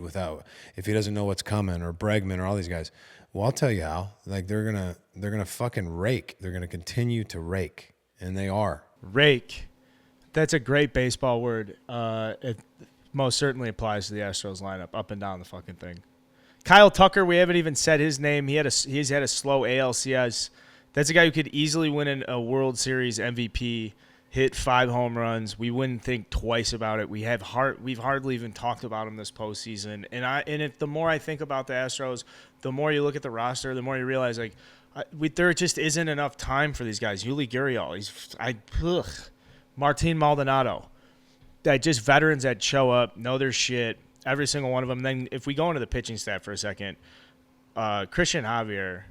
if he doesn't know what's coming, or Bregman or all these guys? Well, I'll tell you how. Like they're gonna fucking rake. They're gonna continue to rake, and they are. Rake. That's a great baseball word. It most certainly applies to the Astros lineup, up and down the fucking thing. Kyle Tucker, we haven't even said his name. He's had a slow ALCS. That's a guy who could easily win a World Series MVP, hit 5 home runs. We wouldn't think twice about it. We've hardly even talked about him this postseason. And the more I think about the Astros, the more you look at the roster, the more you realize there just isn't enough time for these guys. Yuli Gurriel, Martin Maldonado, just veterans that show up, know their shit. Every single one of them. Then if we go into the pitching staff for a second, Christian Javier,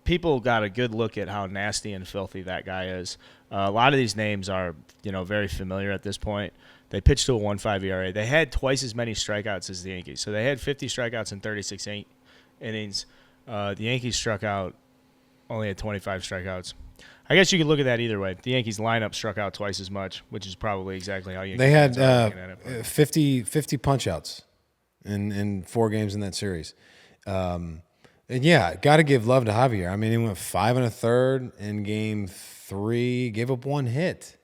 people got a good look at how nasty and filthy that guy is. A lot of these names are, very familiar at this point. They pitched to a 1.5 ERA. They had twice as many strikeouts as the Yankees. So they had 50 strikeouts in 36 innings. The Yankees struck out only had 25 strikeouts. I guess you could look at that either way. The Yankees lineup struck out twice as much, which is probably exactly how Yankees they had looking at it. 50 punch outs in 4 games in that series. And yeah, got to give love to Javier. I mean, he went 5 1/3 in game 3, gave up 1 hit.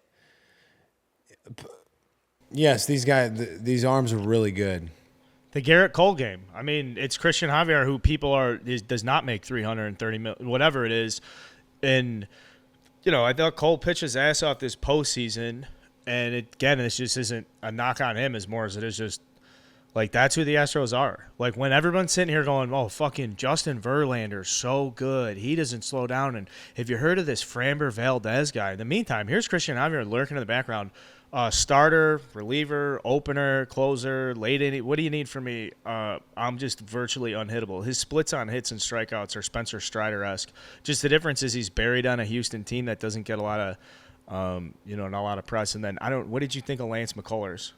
Yes, these arms are really good. The Garrett Cole game. I mean, it's Christian Javier who does not make $330 million, whatever it is, and. I thought Cole pitched his ass off this postseason, and this just isn't a knock on him as more as it is just, that's who the Astros are. Like, when everyone's sitting here going, oh, fucking Justin Verlander's so good. He doesn't slow down. And have you heard of this Framber Valdez guy? In the meantime, here's Christian Javier lurking in the background. Starter, reliever, opener, closer, late inning. What do you need from me? I'm just virtually unhittable. His splits on hits and strikeouts are Spencer Strider-esque. Just the difference is he's buried on a Houston team that doesn't get a lot of, not a lot of press. And then what did you think of Lance McCullers?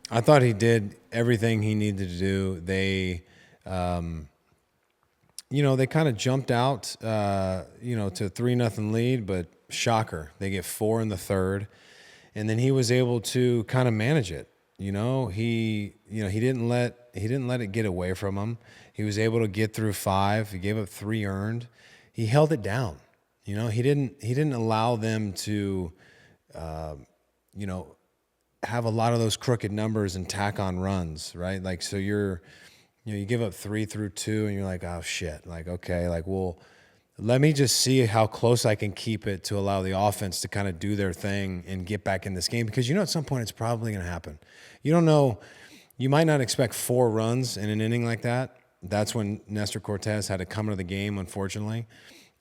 I thought he did everything he needed to do. They, they kind of jumped out, to a 3-0 lead, but shocker, they get 4 in the 3rd. And then he was able to kind of manage it. He didn't let it get away from him. He was able to get through 5. He gave up 3 earned. He held it down. He didn't allow them to, have a lot of those crooked numbers and tack on runs, right? Like, so you give up 3 through 2 and you're like, oh shit. Like, okay, let me just see how close I can keep it to allow the offense to kind of do their thing and get back in this game. Because at some point it's probably going to happen. You don't know. You might not expect 4 runs in an inning like that. That's when Nestor Cortez had to come into the game, unfortunately.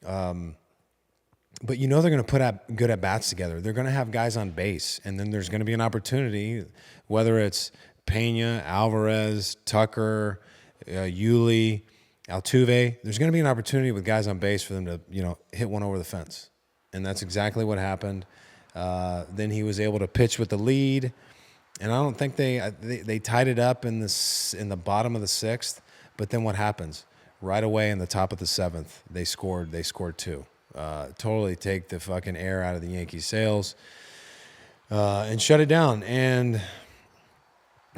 But they're going to put up good at-bats together. They're going to have guys on base. And then there's going to be an opportunity, whether it's Pena, Alvarez, Tucker, Yuli, Altuve, there's going to be an opportunity with guys on base for them to, hit one over the fence. And that's exactly what happened. Then he was able to pitch with the lead. And I don't think they tied it up in the bottom of the 6th. But then what happens? Right away in the top of the 7th, they scored 2. Totally take the fucking air out of the Yankees' sails and shut it down. And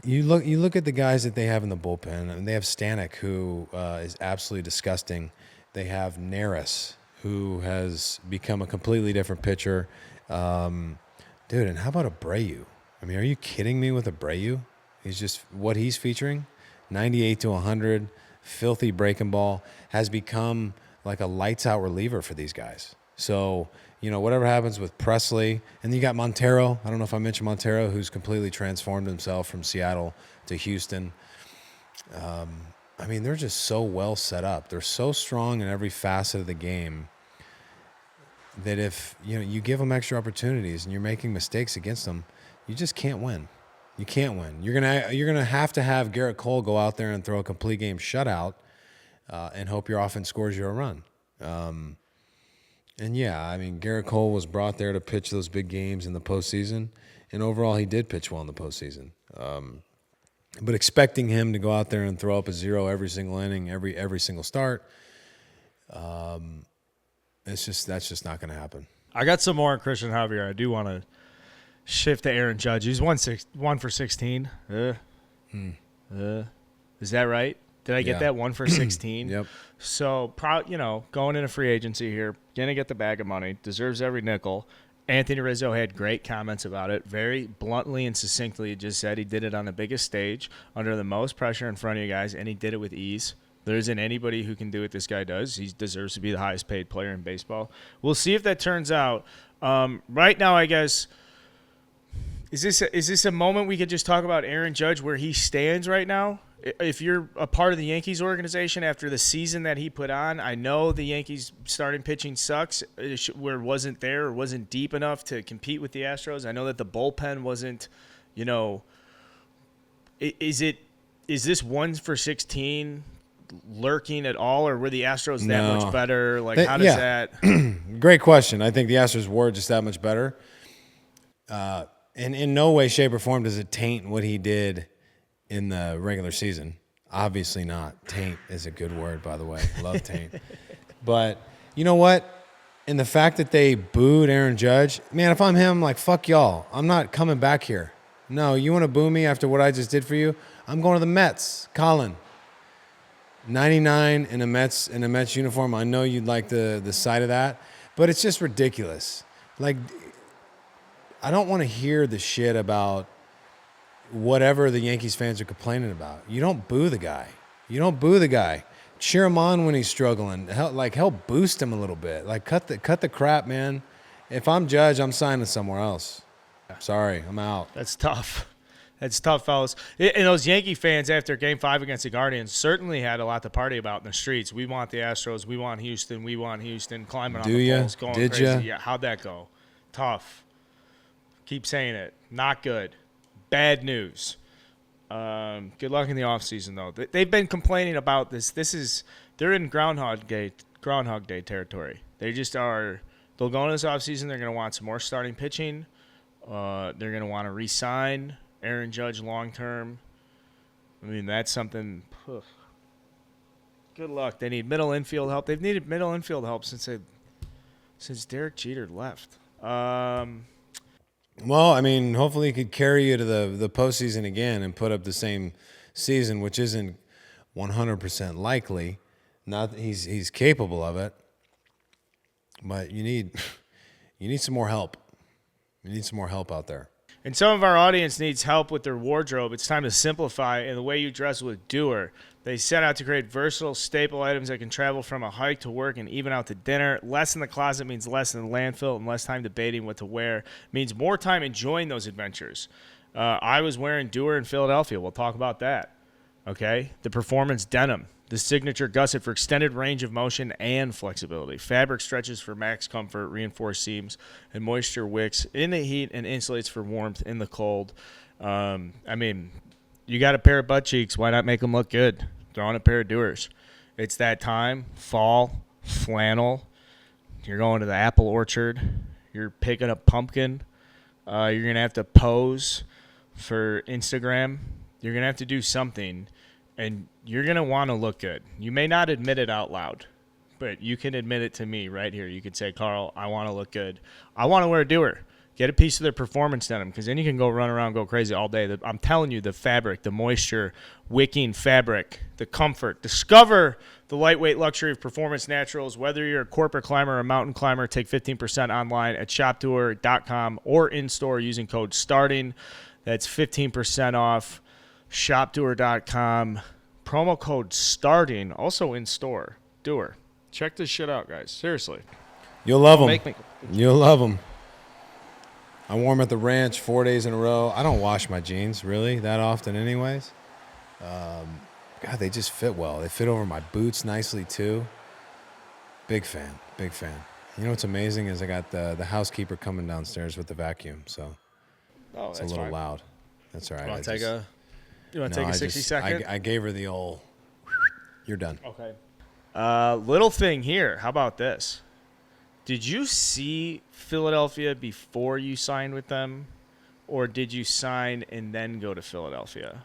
you look at the guys that they have in the bullpen, and they have Stanek, who is absolutely disgusting. They have Neris, who has become a completely different pitcher. Dude, and how about Abreu? I mean, are you kidding me with Abreu? He's just what he's featuring, 98 to 100, filthy breaking ball, has become like a lights-out reliever for these guys. So, whatever happens with Presley, and then you got Montero. I don't know if I mentioned Montero, who's completely transformed himself from Seattle to Houston. They're just so well set up. They're so strong in every facet of the game that if you give them extra opportunities and you're making mistakes against them, you just can't win. You can't win. You're gonna have to have Garrett Cole go out there and throw a complete game shutout and hope your offense scores you a run. And yeah, Garrett Cole was brought there to pitch those big games in the postseason, and overall he did pitch well in the postseason. But expecting him to go out there and throw up a 0 every single inning, every single start, that's just not going to happen. I got some more on Christian Javier. I do want to shift to Aaron Judge. He's 1 for 16. Is that right? Did I get that 1 for 16? Yep. So, going into free agency here, gonna get the bag of money, deserves every nickel. Anthony Rizzo had great comments about it. Very bluntly and succinctly, just said he did it on the biggest stage, under the most pressure in front of you guys, and he did it with ease. There isn't anybody who can do what this guy does. He deserves to be the highest paid player in baseball. We'll see if that turns out. Right now, I guess, is this a moment we could just talk about Aaron Judge, where he stands right now? If you're a part of the Yankees organization after the season that he put on, I know the Yankees starting pitching sucks, where it wasn't there or wasn't deep enough to compete with the Astros. I know that the bullpen wasn't, is this 1 for 16 lurking at all, or were the Astros that much better? Like, how does that? Great question. I think the Astros were just that much better. And in no way, shape, or form does it taint what he did in the regular season. Obviously not. Taint is a good word, by the way. Love taint. But you know what? In the fact that they booed Aaron Judge, man, if I'm him, I'm like, fuck y'all. I'm not coming back here. No, you want to boo me after what I just did for you? I'm going to the Mets. Colin. 99 in a Mets uniform. I know you'd like the sight of that, but it's just ridiculous. Like, I don't want to hear the shit about whatever the Yankees fans are complaining about. You don't boo the guy. Cheer him on when he's struggling. Help boost him a little bit. Like, cut the crap, man. If I'm Judge, I'm signing somewhere else. Sorry, I'm out. That's tough. That's tough, fellas. And those Yankee fans after Game 5 against the Guardians certainly had a lot to party about in the streets. We want the Astros. We want Houston. Climbing on the poles, going Did crazy. ya? Yeah, how'd that go? Tough. Keep saying it. Not good. Bad news. Good luck in the offseason, though. They've been complaining about this. They're in Groundhog Day territory. They just are. They'll go into this offseason. They're going to want some more starting pitching. They're going to want to re-sign Aaron Judge long term. I mean, that's something. Good luck. They need middle infield help. They've needed middle infield help since Derek Jeter left. Well, I mean, hopefully he could carry you to the postseason again and put up the same season, which isn't 100% likely. Not that he's capable of it, but you need some more help. You need some more help out there. And some of our audience needs help with their wardrobe. It's time to simplify in the way you dress with Duer. They set out to create versatile staple items that can travel from a hike to work and even out to dinner. Less in the closet means less in the landfill, and less time debating what to wear means more time enjoying those adventures. I was wearing Duer in Philadelphia. We'll talk about that. Okay? The performance denim. The signature gusset for extended range of motion and flexibility. Fabric stretches for max comfort, reinforced seams, and moisture wicks in the heat and insulates for warmth in the cold. I mean, you got a pair of butt cheeks. Why not make them look good? Throw on a pair of Duers. It's that time. Fall, flannel. You're going to the apple orchard. You're picking up pumpkin. You're going to have to pose for Instagram. You're going to have to do something. And you're going to want to look good. You may not admit it out loud, but you can admit it to me right here. You could say, Carl, I want to look good. I want to wear a Duer. Get a piece of their performance denim, because then you can go run around, go crazy all day. I'm telling you, the fabric, the moisture, wicking fabric, the comfort. Discover the lightweight luxury of performance naturals. Whether you're a corporate climber or a mountain climber, take 15% online at shopduer.com or in-store using code STARTING. That's 15% off. Shopduer.com. Promo code STARTING. Also in store. Duer. Check this shit out, guys. Seriously. You'll love them. You'll love them. I wore them at the ranch 4 days in a row. I don't wash my jeans really that often anyways. God, they just fit well. They fit over my boots nicely too. Big fan. You know what's amazing is I got the housekeeper coming downstairs with the vacuum, so it's a little fine. Loud. That's all right. You want to take a 60-second? I gave her the old, you're done. Okay. Little thing here. How about this? Did you see Philadelphia before you signed with them, or did you sign and then go to Philadelphia?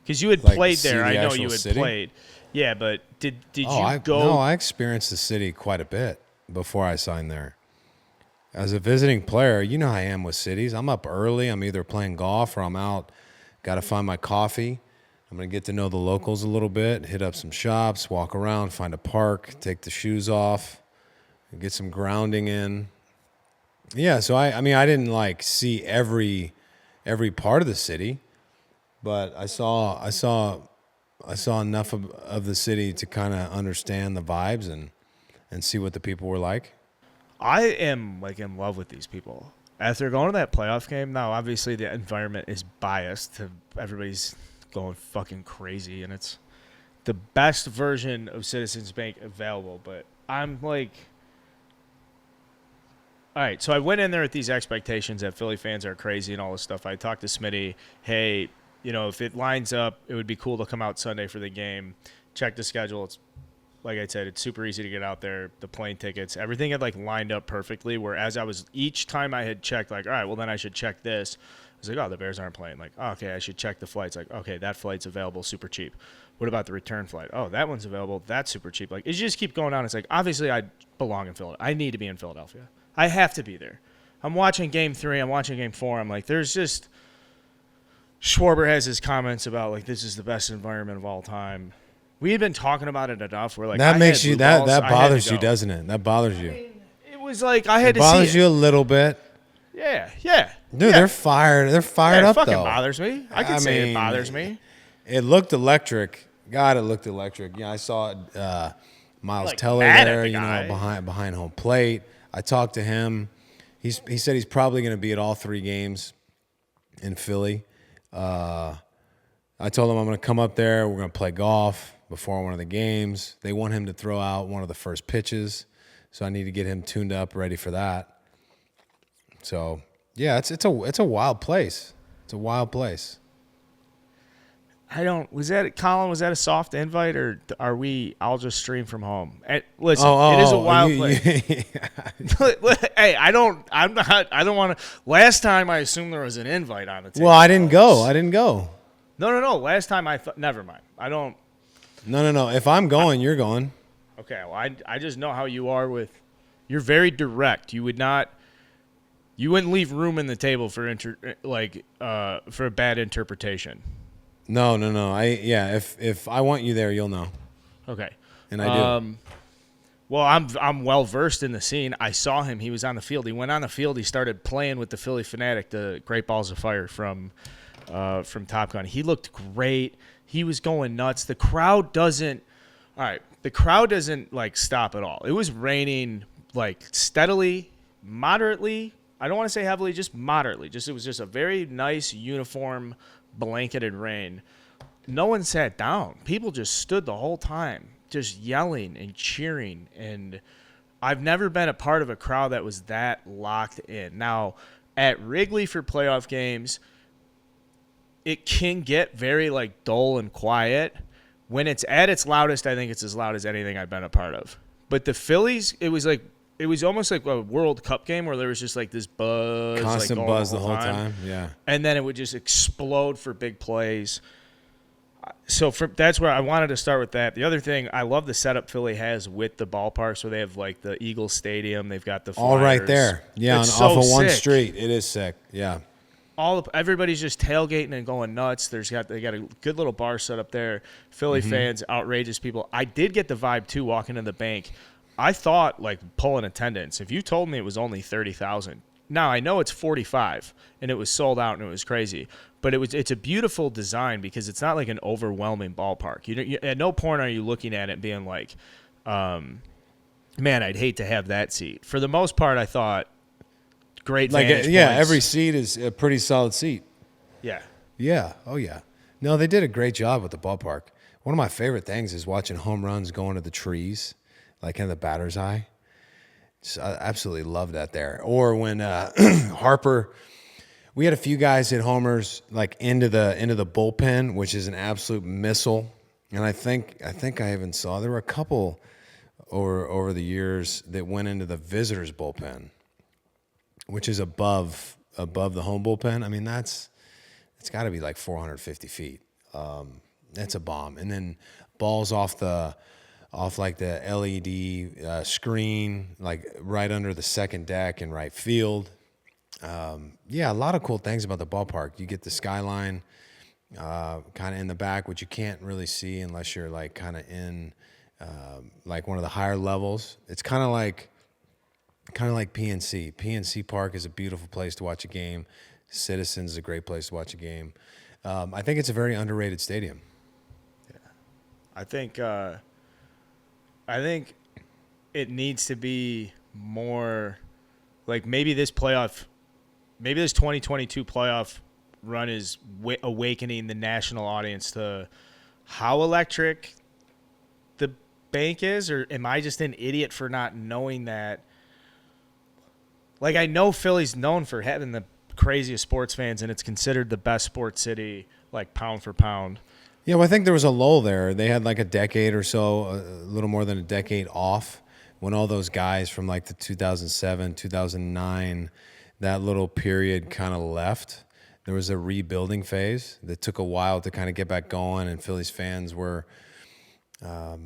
Because you had Like, played see there. the I know actual you had city? played. Yeah, but did you No, go? I experienced the city quite a bit before I signed there. As a visiting player, you know how I am with cities. I'm up early. I'm either playing golf or I'm out. Got to find my coffee. I'm going to get to know the locals a little bit, hit up some shops, walk around, find a park, take the shoes off, get some grounding in. Yeah, so I mean, I didn't like see every part of the city, but I saw enough of the city to kind of understand the vibes and see what the people were like. I am like in love with these people. After going to that playoff game, now obviously the environment is biased. Everybody's going fucking crazy, and it's the best version of Citizens Bank available. But I'm like, all right. So I went in there with these expectations that Philly fans are crazy and all this stuff. I talked to Smitty. Hey, if it lines up, it would be cool to come out Sunday for the game. Check the schedule. It's like I said, it's super easy to get out there. The plane tickets, everything had like lined up perfectly. Whereas each time I had checked, like, all right, well then I should check this. I was like, oh, the Bears aren't playing. Like, oh, okay, I should check the flights. Like, okay, that flight's available, super cheap. What about the return flight? Oh, that one's available. That's super cheap. Like, you just keep going on. It's like, obviously, I belong in Philadelphia. I need to be in Philadelphia. I have to be there. I'm watching Game 3. I'm watching Game 4. I'm like, there's just Schwarber has his comments about like this is the best environment of all time. We had been talking about it enough. We're like, That makes you that bothers you, you, doesn't it? That bothers you. It was like I had to see it. Bothers you a little bit. Yeah. Dude, yeah. they're fired. They're fired up, It fucking though. bothers me. I can say it bothers me. It looked electric. God, it looked electric. Yeah, I saw Miles Like, Teller mad at there, the guy. behind home plate. I talked to him. He said he's probably going to be at all 3 games in Philly. I told him I'm going to come up there. We're going to play golf before one of the games. They want him to throw out one of the first pitches, so I need to get him tuned up, ready for that. So yeah, it's a wild place. It's a wild place. Was that a soft invite or are we? I'll just stream from home. Listen, Oh, it is a wild place. Hey, I don't want to. Last time I assumed there was an invite on the table. Well, I didn't go. No. Last time never mind. I don't. No. If I'm going, you're going. Okay, well, I just know how you are with. You're very direct. You wouldn't leave room in the table for a bad interpretation. No. If I want you there, you'll know. Okay. And I do. Well, I'm well versed in the scene. I saw him. He was on the field. He went on the field. He started playing with the Philly Fanatic, the Great Balls of Fire from Top Gun. He looked great. He was going nuts. The crowd doesn't. All right. The crowd doesn't like stop at all. It was raining like steadily, moderately. I don't want to say heavily, just moderately. It was just a very nice uniform blanketed rain. No one sat down. People just stood the whole time, just yelling and cheering. And I've never been a part of a crowd that was that locked in. Now, at Wrigley for playoff games, it can get very like dull and quiet. When it's at its loudest, I think it's as loud as anything I've been a part of. But the Phillies, it was almost like a World Cup game where there was just like this buzz. Constant like buzz the whole time. Yeah. And then it would just explode for big plays. So that's where I wanted to start with that. The other thing, I love the setup Philly has with the ballpark. So they have like the Eagles Stadium. They've got the Flyers. All right there. Yeah, off of one street. It is sick. Yeah. Everybody's just tailgating and going nuts. They got a good little bar set up there. Philly fans, outrageous people. I did get the vibe too walking in the bank. I thought like pulling attendance. If you told me it was only 30,000, now I know it's 45 and it was sold out and it was crazy, but it's a beautiful design because it's not like an overwhelming ballpark. You at no point are you looking at it being like, man, I'd hate to have that seat. For the most part, I thought great vantage points. Every seat is a pretty solid seat. Yeah. Yeah. Oh, yeah. No, they did a great job with the ballpark. One of my favorite things is watching home runs going to the trees, like in the batter's eye. I absolutely love that there. Or when Harper, we had a few guys hit homers like into the bullpen, which is an absolute missile. And I think I even saw there were a couple over the years that went into the visitors' bullpen, which is above the home bullpen. I mean, it's got to be like 450 feet That's a bomb. And then balls off like the LED screen, like right under the second deck in right field. Yeah, a lot of cool things about the ballpark. You get the skyline kind of in the back, which you can't really see unless you're like kind of in like one of the higher levels. It's kind of like PNC. PNC Park is a beautiful place to watch a game. Citizens is a great place to watch a game. I think it's a very underrated stadium. I think it needs to be more like maybe this 2022 playoff run is awakening the national audience to how electric the bank is, or am I just an idiot for not knowing that? Like, I know Philly's known for having the craziest sports fans, and it's considered the best sports city, like pound for pound. Yeah, well, I think there was a lull there. They had like a decade or so, a little more than a decade off, when all those guys from like the 2007, 2009, that little period kind of left. There was a rebuilding phase that took a while to kind of get back going, and Phillies fans were a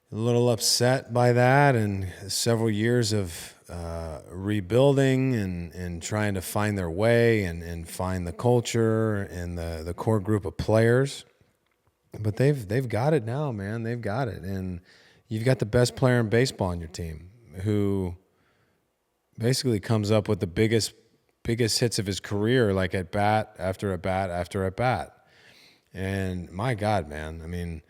little upset by that, and several years of rebuilding and trying to find their way and find the culture and the core group of players. But they've got it now, man. They've got it. And you've got the best player in baseball on your team who basically comes up with the biggest hits of his career, like at bat after at bat after at bat. And my God, man, I mean,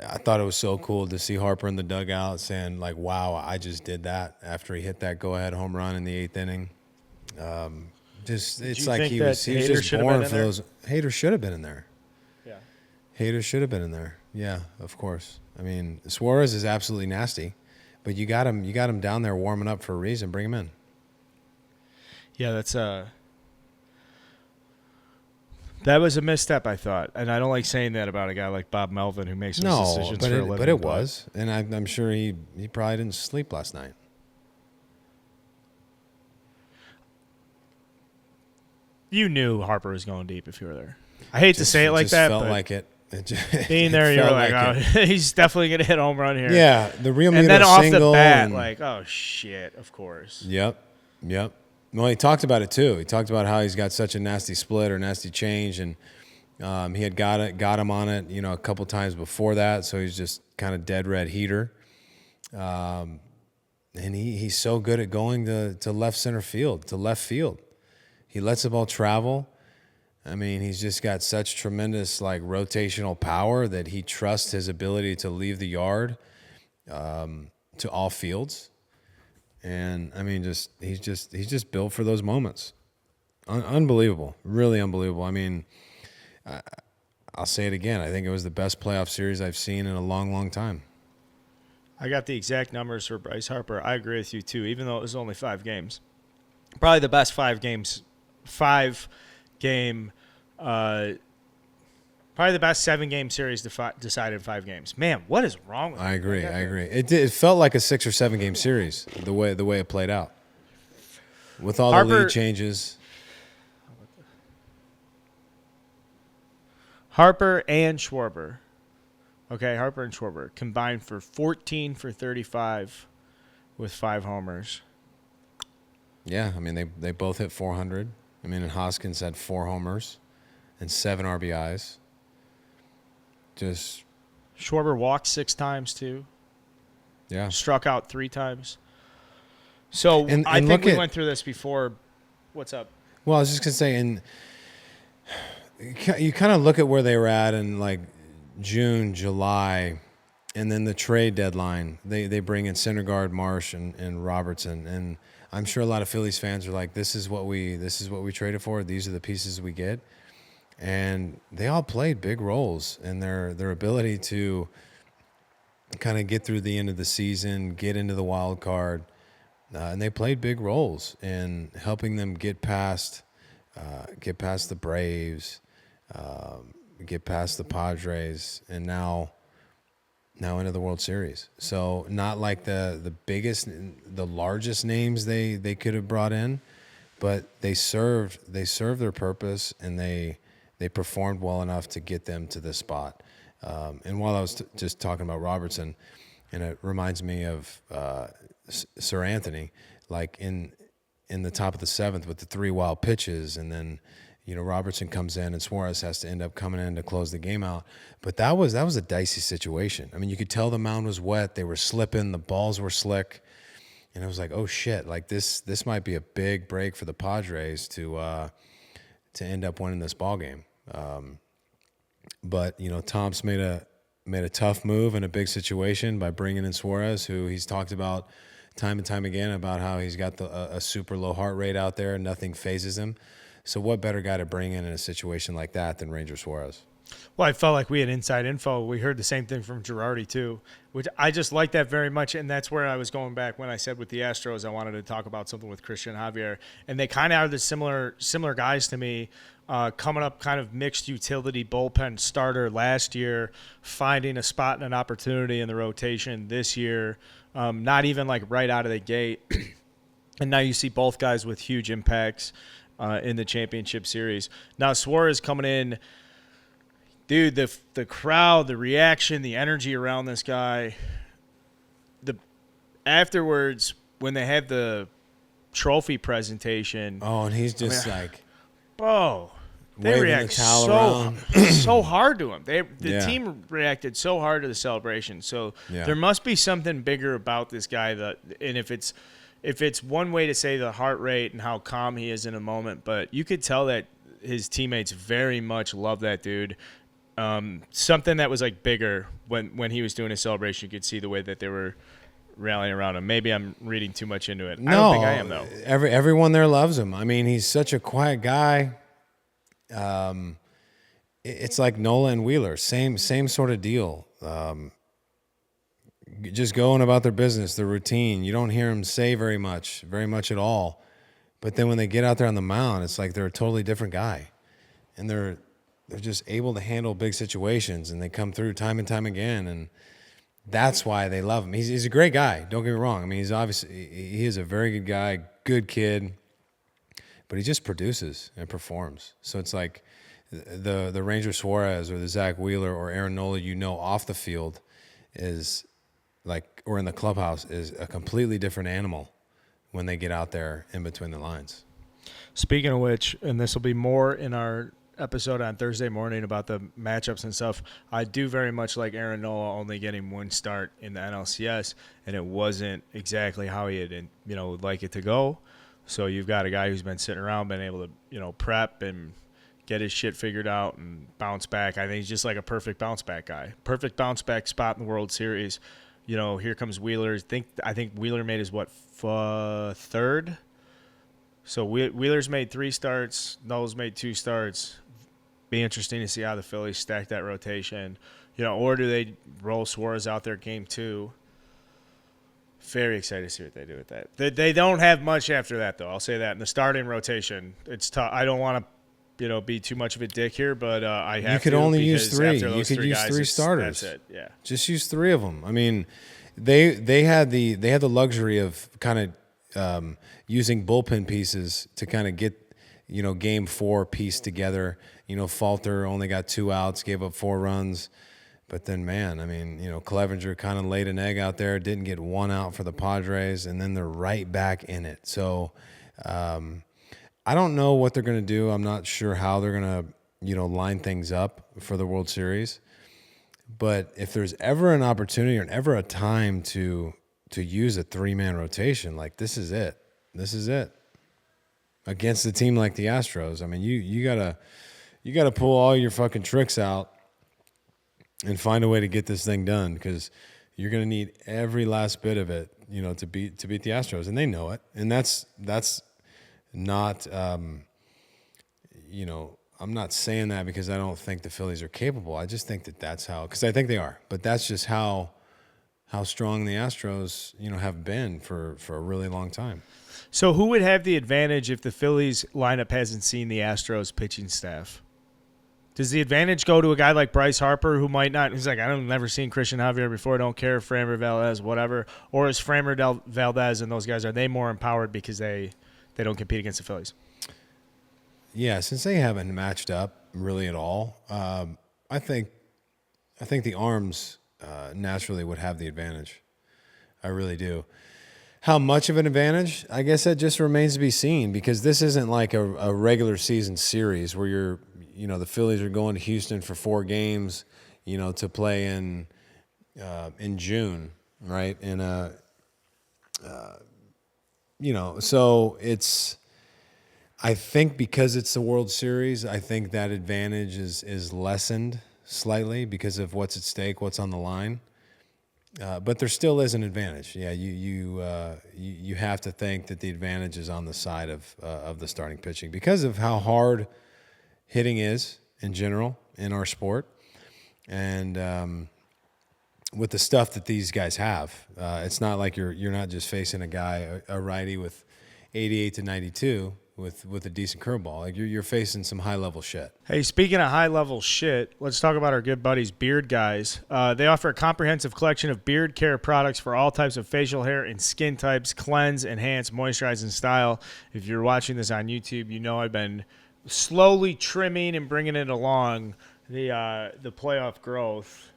I thought it was so cool to see Harper in the dugout saying, like, wow, I just did that after he hit that go-ahead home run in the 8th inning. It's like he was just born for those. Hader should have been in there. Yeah. Hader should have been in there. Yeah, of course. I mean, Suarez is absolutely nasty, but you got him down there warming up for a reason. Bring him in. Yeah, that was a misstep, I thought, and I don't like saying that about a guy like Bob Melvin who makes those decisions for a living. But it was, and I'm sure he probably didn't sleep last night. You knew Harper was going deep if you were there. I hate to say it like that, felt but like it. Being there, you're like, oh, he's definitely going to hit a home run here. Yeah, the Real Muto and then off single the bat, like, oh shit, of course. Yep. Well, he talked about it too. He talked about how he's got such a nasty split or nasty change, and he had got him on it, a couple times before that. So he's just kind of dead red heater, and he's so good at going to left center field, to left field. He lets the ball travel. I mean, he's just got such tremendous like rotational power that he trusts his ability to leave the yard to all fields. And I mean, he's just built for those moments. Unbelievable, really unbelievable. I mean, I'll say it again. I think it was the best playoff series I've seen in a long, long time. I got the exact numbers for Bryce Harper. I agree with you too, even though it was only 5 games. Probably the best 5 games, 5-game. Probably the best 7-game series decided in 5 games. Man, what is wrong with I agree. It felt like a 6 or 7 game series the way it played out with all Harper, the lead changes. Harper and Schwarber. Okay, Harper and Schwarber combined for 14 for 35 with 5 homers. Yeah, I mean they both hit 400. I mean, and Hoskins had 4 homers and 7 RBIs. Just Schwarber walked 6 times too. Yeah. Struck out 3 times. So and I think we went through this before. What's up? Well, I was just gonna say, and you kind of look at where they were at in like June, July, and then the trade deadline. They bring in Syndergaard, Marsh, and Robertson, and I'm sure a lot of Phillies fans are like, this is what we traded for. These are the pieces we get. And they all played big roles in their ability to kind of get through the end of the season, get into the wild card, and they played big roles in helping them get past the Braves, get past the Padres, and now into the World Series. So not like the largest names they could have brought in, but they served their purpose, and they they performed well enough to get them to this spot. And while I was just talking about Robertson, and it reminds me of Sir Anthony, like in the top of the seventh with the 3 wild pitches, and then Robertson comes in and Suarez has to end up coming in to close the game out. But that was a dicey situation. I mean, you could tell the mound was wet, they were slipping, the balls were slick, and I was like, oh shit, like this might be a big break for the Padres to end up winning this ball game. But Tom's made a tough move in a big situation by bringing in Suarez, who he's talked about time and time again about how he's got a super low heart rate out there, nothing phases him. So what better guy to bring in a situation like that than Ranger Suarez? Well, I felt like we had inside info. We heard the same thing from Girardi too, which I just like that very much, and that's where I was going back when I said with the Astros I wanted to talk about something with Christian Javier, and they kind of are the similar guys to me. Coming up kind of mixed utility bullpen starter last year, finding a spot and an opportunity in the rotation this year, not even like right out of the gate. And now you see both guys with huge impacts in the championship series. Now Suarez coming in, dude, the crowd, the reaction, the energy around this guy, afterwards when they had the trophy presentation. Oh, and he's just like, bro, they waving react the towel so hard to him. The Yeah. team reacted so hard to the celebration. So Yeah. there must be something bigger about this guy. And if it's one way to say the heart rate and how calm he is in a moment, but you could tell that his teammates very much love that dude. Something that was like bigger when he was doing his celebration. You could see the way that they were rallying around him. Maybe I'm reading too much into it. no, I don't think I am though. Everyone there loves him. I mean, he's such a quiet guy. It's like Nola and Wheeler, same sort of deal. Just going about their business, their routine. You don't hear them say very much at all. But then when they get out there on the mound, it's like they're a totally different guy, and they're just able to handle big situations, and they come through time and time again, and that's why they love him. He's a great guy. Don't get me wrong. I mean, he is a very good guy, good kid, but he just produces and performs. So it's like the Ranger Suarez or the Zach Wheeler or Aaron Nola, off the field is like, or in the clubhouse, is a completely different animal when they get out there in between the lines. Speaking of which, and this will be more in our episode on Thursday morning about the matchups and stuff, I do very much like Aaron Nola only getting one start in the NLCS, and it wasn't exactly how he had like it to go. So you've got a guy who's been sitting around, been able to prep and get his shit figured out and bounce back. I think he's just like a perfect bounce back guy. Perfect bounce back spot in the World Series. Here comes Wheeler. I think Wheeler made his third. So Wheeler's made 3 starts. Nola's made 2 starts. Be interesting to see how the Phillies stack that rotation. Or do they roll Suarez out there game 2? Very excited to see what they do with that. They don't have much after that, though. I'll say that. In the starting rotation, it's tough. I don't want to be too much of a dick here, but I have to. You could only use 3. You could use 3 starters. That's it. Yeah. Just use 3 of them. I mean, they had the luxury of kind of using bullpen pieces to kind of get game 4 pieced together. Falter only got 2 outs, gave up 4 runs. But then, man, I mean, Clevenger kind of laid an egg out there, didn't get 1 out for the Padres, and then they're right back in it. So I don't know what they're going to do. I'm not sure how they're going to, line things up for the World Series. But if there's ever an opportunity or ever a time to use a 3-man rotation, like this is it. This is it. Against a team like the Astros, I mean, you gotta pull all your fucking tricks out and find a way to get this thing done, because you're going to need every last bit of it, to beat the Astros, and they know it. And that's not, I'm not saying that because I don't think the Phillies are capable. I just think that's how, because I think they are, but that's just how strong the Astros, have been for a really long time. So who would have the advantage if the Phillies lineup hasn't seen the Astros pitching staff? Does the advantage go to a guy like Bryce Harper, who might not? He's like, I've never seen Christian Javier before. I don't care if Framber Valdez, whatever. Or is Framber Valdez and those guys, are they more empowered because they don't compete against the Phillies? Yeah, since they haven't matched up really at all. I think the arms naturally would have the advantage. I really do. How much of an advantage? I guess that just remains to be seen, because this isn't like a regular season series where the Phillies are going to Houston for 4 games, to play in June, right? And so it's. I think because it's the World Series, I think that advantage is lessened slightly because of what's at stake, what's on the line. But there still is an advantage. Yeah, you have to think that the advantage is on the side of the starting pitching because of how hard hitting is in general in our sport, and with the stuff that these guys have, it's not like you're not just facing a righty with 88 to 92 with a decent curveball. Like you're facing some high level shit. Hey, speaking of high-level shit, let's talk about our good buddies, Beard Guys. They offer a comprehensive collection of beard care products for all types of facial hair and skin types. Cleanse, enhance, moisturize, and style. If you're watching this on YouTube, you know I've been slowly trimming and bringing it along the playoff growth.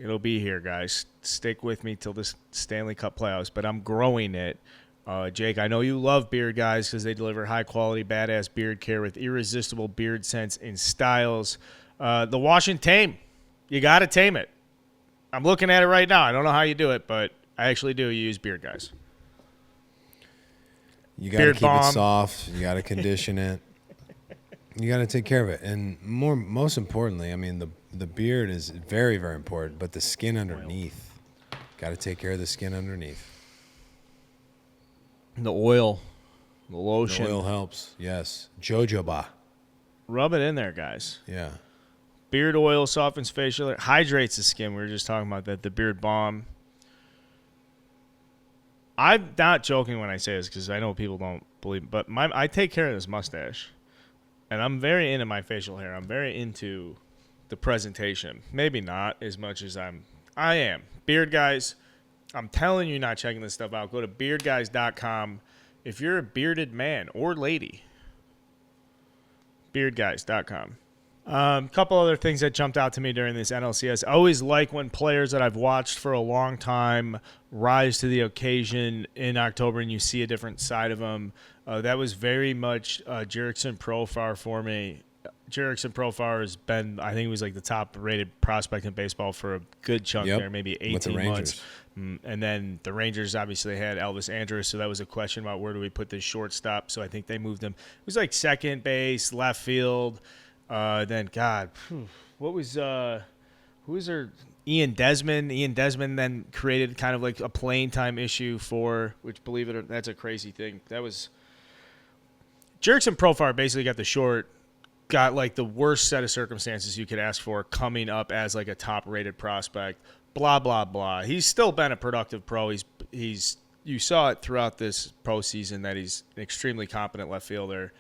It'll be here, guys. Stick with me till this Stanley Cup playoffs, but I'm growing it. Jake, I know you love Beard Guys because they deliver high-quality, badass beard care with irresistible beard scents and styles. The wash and tame. You got to tame it. I'm looking at it right now. I don't know how you do it, but I actually do. You use Beard Guys. You got to keep it soft. You got to condition it. You got to take care of it. And most importantly, I mean, the beard is very, very important, but the skin underneath. Got to take care of the skin underneath. The oil, the lotion. The oil helps, yes. Jojoba. Rub it in there, guys. Yeah. Beard oil softens facial hair, hydrates the skin. We were just talking about that. The Beard Balm. I'm not joking when I say this because I know people don't believe, but I take care of this mustache. And I'm very into my facial hair. I'm very into the presentation. Maybe not as much as I am. Beard Guys. I'm telling you, not checking this stuff out. Go to beardguys.com if you're a bearded man or lady. Beardguys.com. Couple other things that jumped out to me during this NLCS. I always like when players that I've watched for a long time rise to the occasion in October and you see a different side of them. That was very much Jerickson Profar for me. Jerickson Profar has been, I think he was like the top-rated prospect in baseball for a good chunk there, maybe 18 months. And then the Rangers obviously had Elvis Andrus, so that was a question about where do we put this shortstop. So I think they moved him. It was like second base, left field. Then, God, what was who was there? Ian Desmond. Ian Desmond then created kind of like a playing time issue which, believe it or not, that's a crazy thing. That was Jerickson Profar basically got like the worst set of circumstances you could ask for coming up as like a top-rated prospect. Blah, blah, blah. He's still been a productive pro. You saw it throughout this postseason that he's an extremely competent left fielder.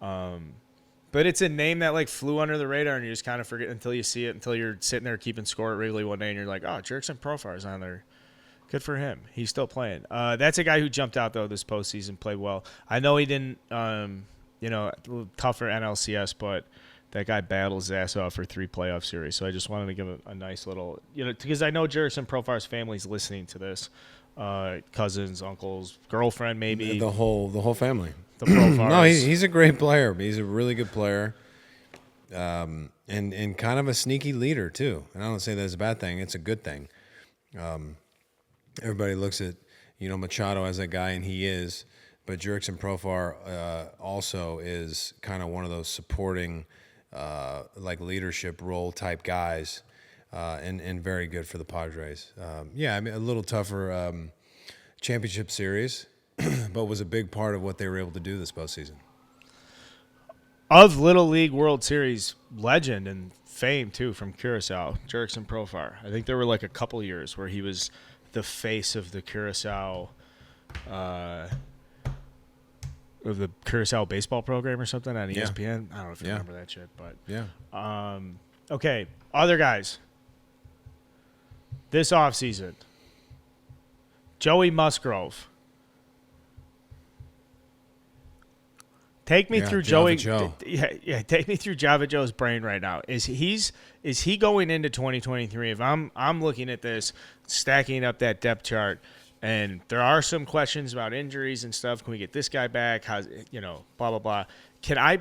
But it's a name that like flew under the radar and you just kind of forget until you see it, until you're sitting there keeping score at Wrigley one day and you're like, oh, Jerickson Profar is on there. Good for him. He's still playing. That's a guy who jumped out, though, this postseason, played well. I know he didn't, tougher NLCS, but that guy battled his ass off for 3 playoff series. So I just wanted to give a nice little, because I know Jerickson Profar's family's listening to this. Cousins, uncles, girlfriend, maybe. The whole family. The Profars. No, he's a great player. He's a really good player. And kind of a sneaky leader, too. And I don't say that's a bad thing. It's a good thing. Everybody looks at, Machado as that guy, and he is. But Jerickson Profar also is kind of one of those supporting, like leadership role type guys, and very good for the Padres. I mean, a little tougher championship series, but was a big part of what they were able to do this postseason. Of Little League World Series legend and fame, too, from Curaçao, Jerickson Profar. I think there were like a couple years where he was the face of the Curaçao of the Curaçao baseball program or something on ESPN. I don't know if you remember that shit, but okay, other guys. This offseason, Joey Musgrove. Take me through Joey. Joe. Yeah. Take me through Java Joe's brain right now. Is he going into 2023? If I'm looking at this, stacking up that depth chart, and there are some questions about injuries and stuff. Can we get this guy back? How's blah blah blah. Can I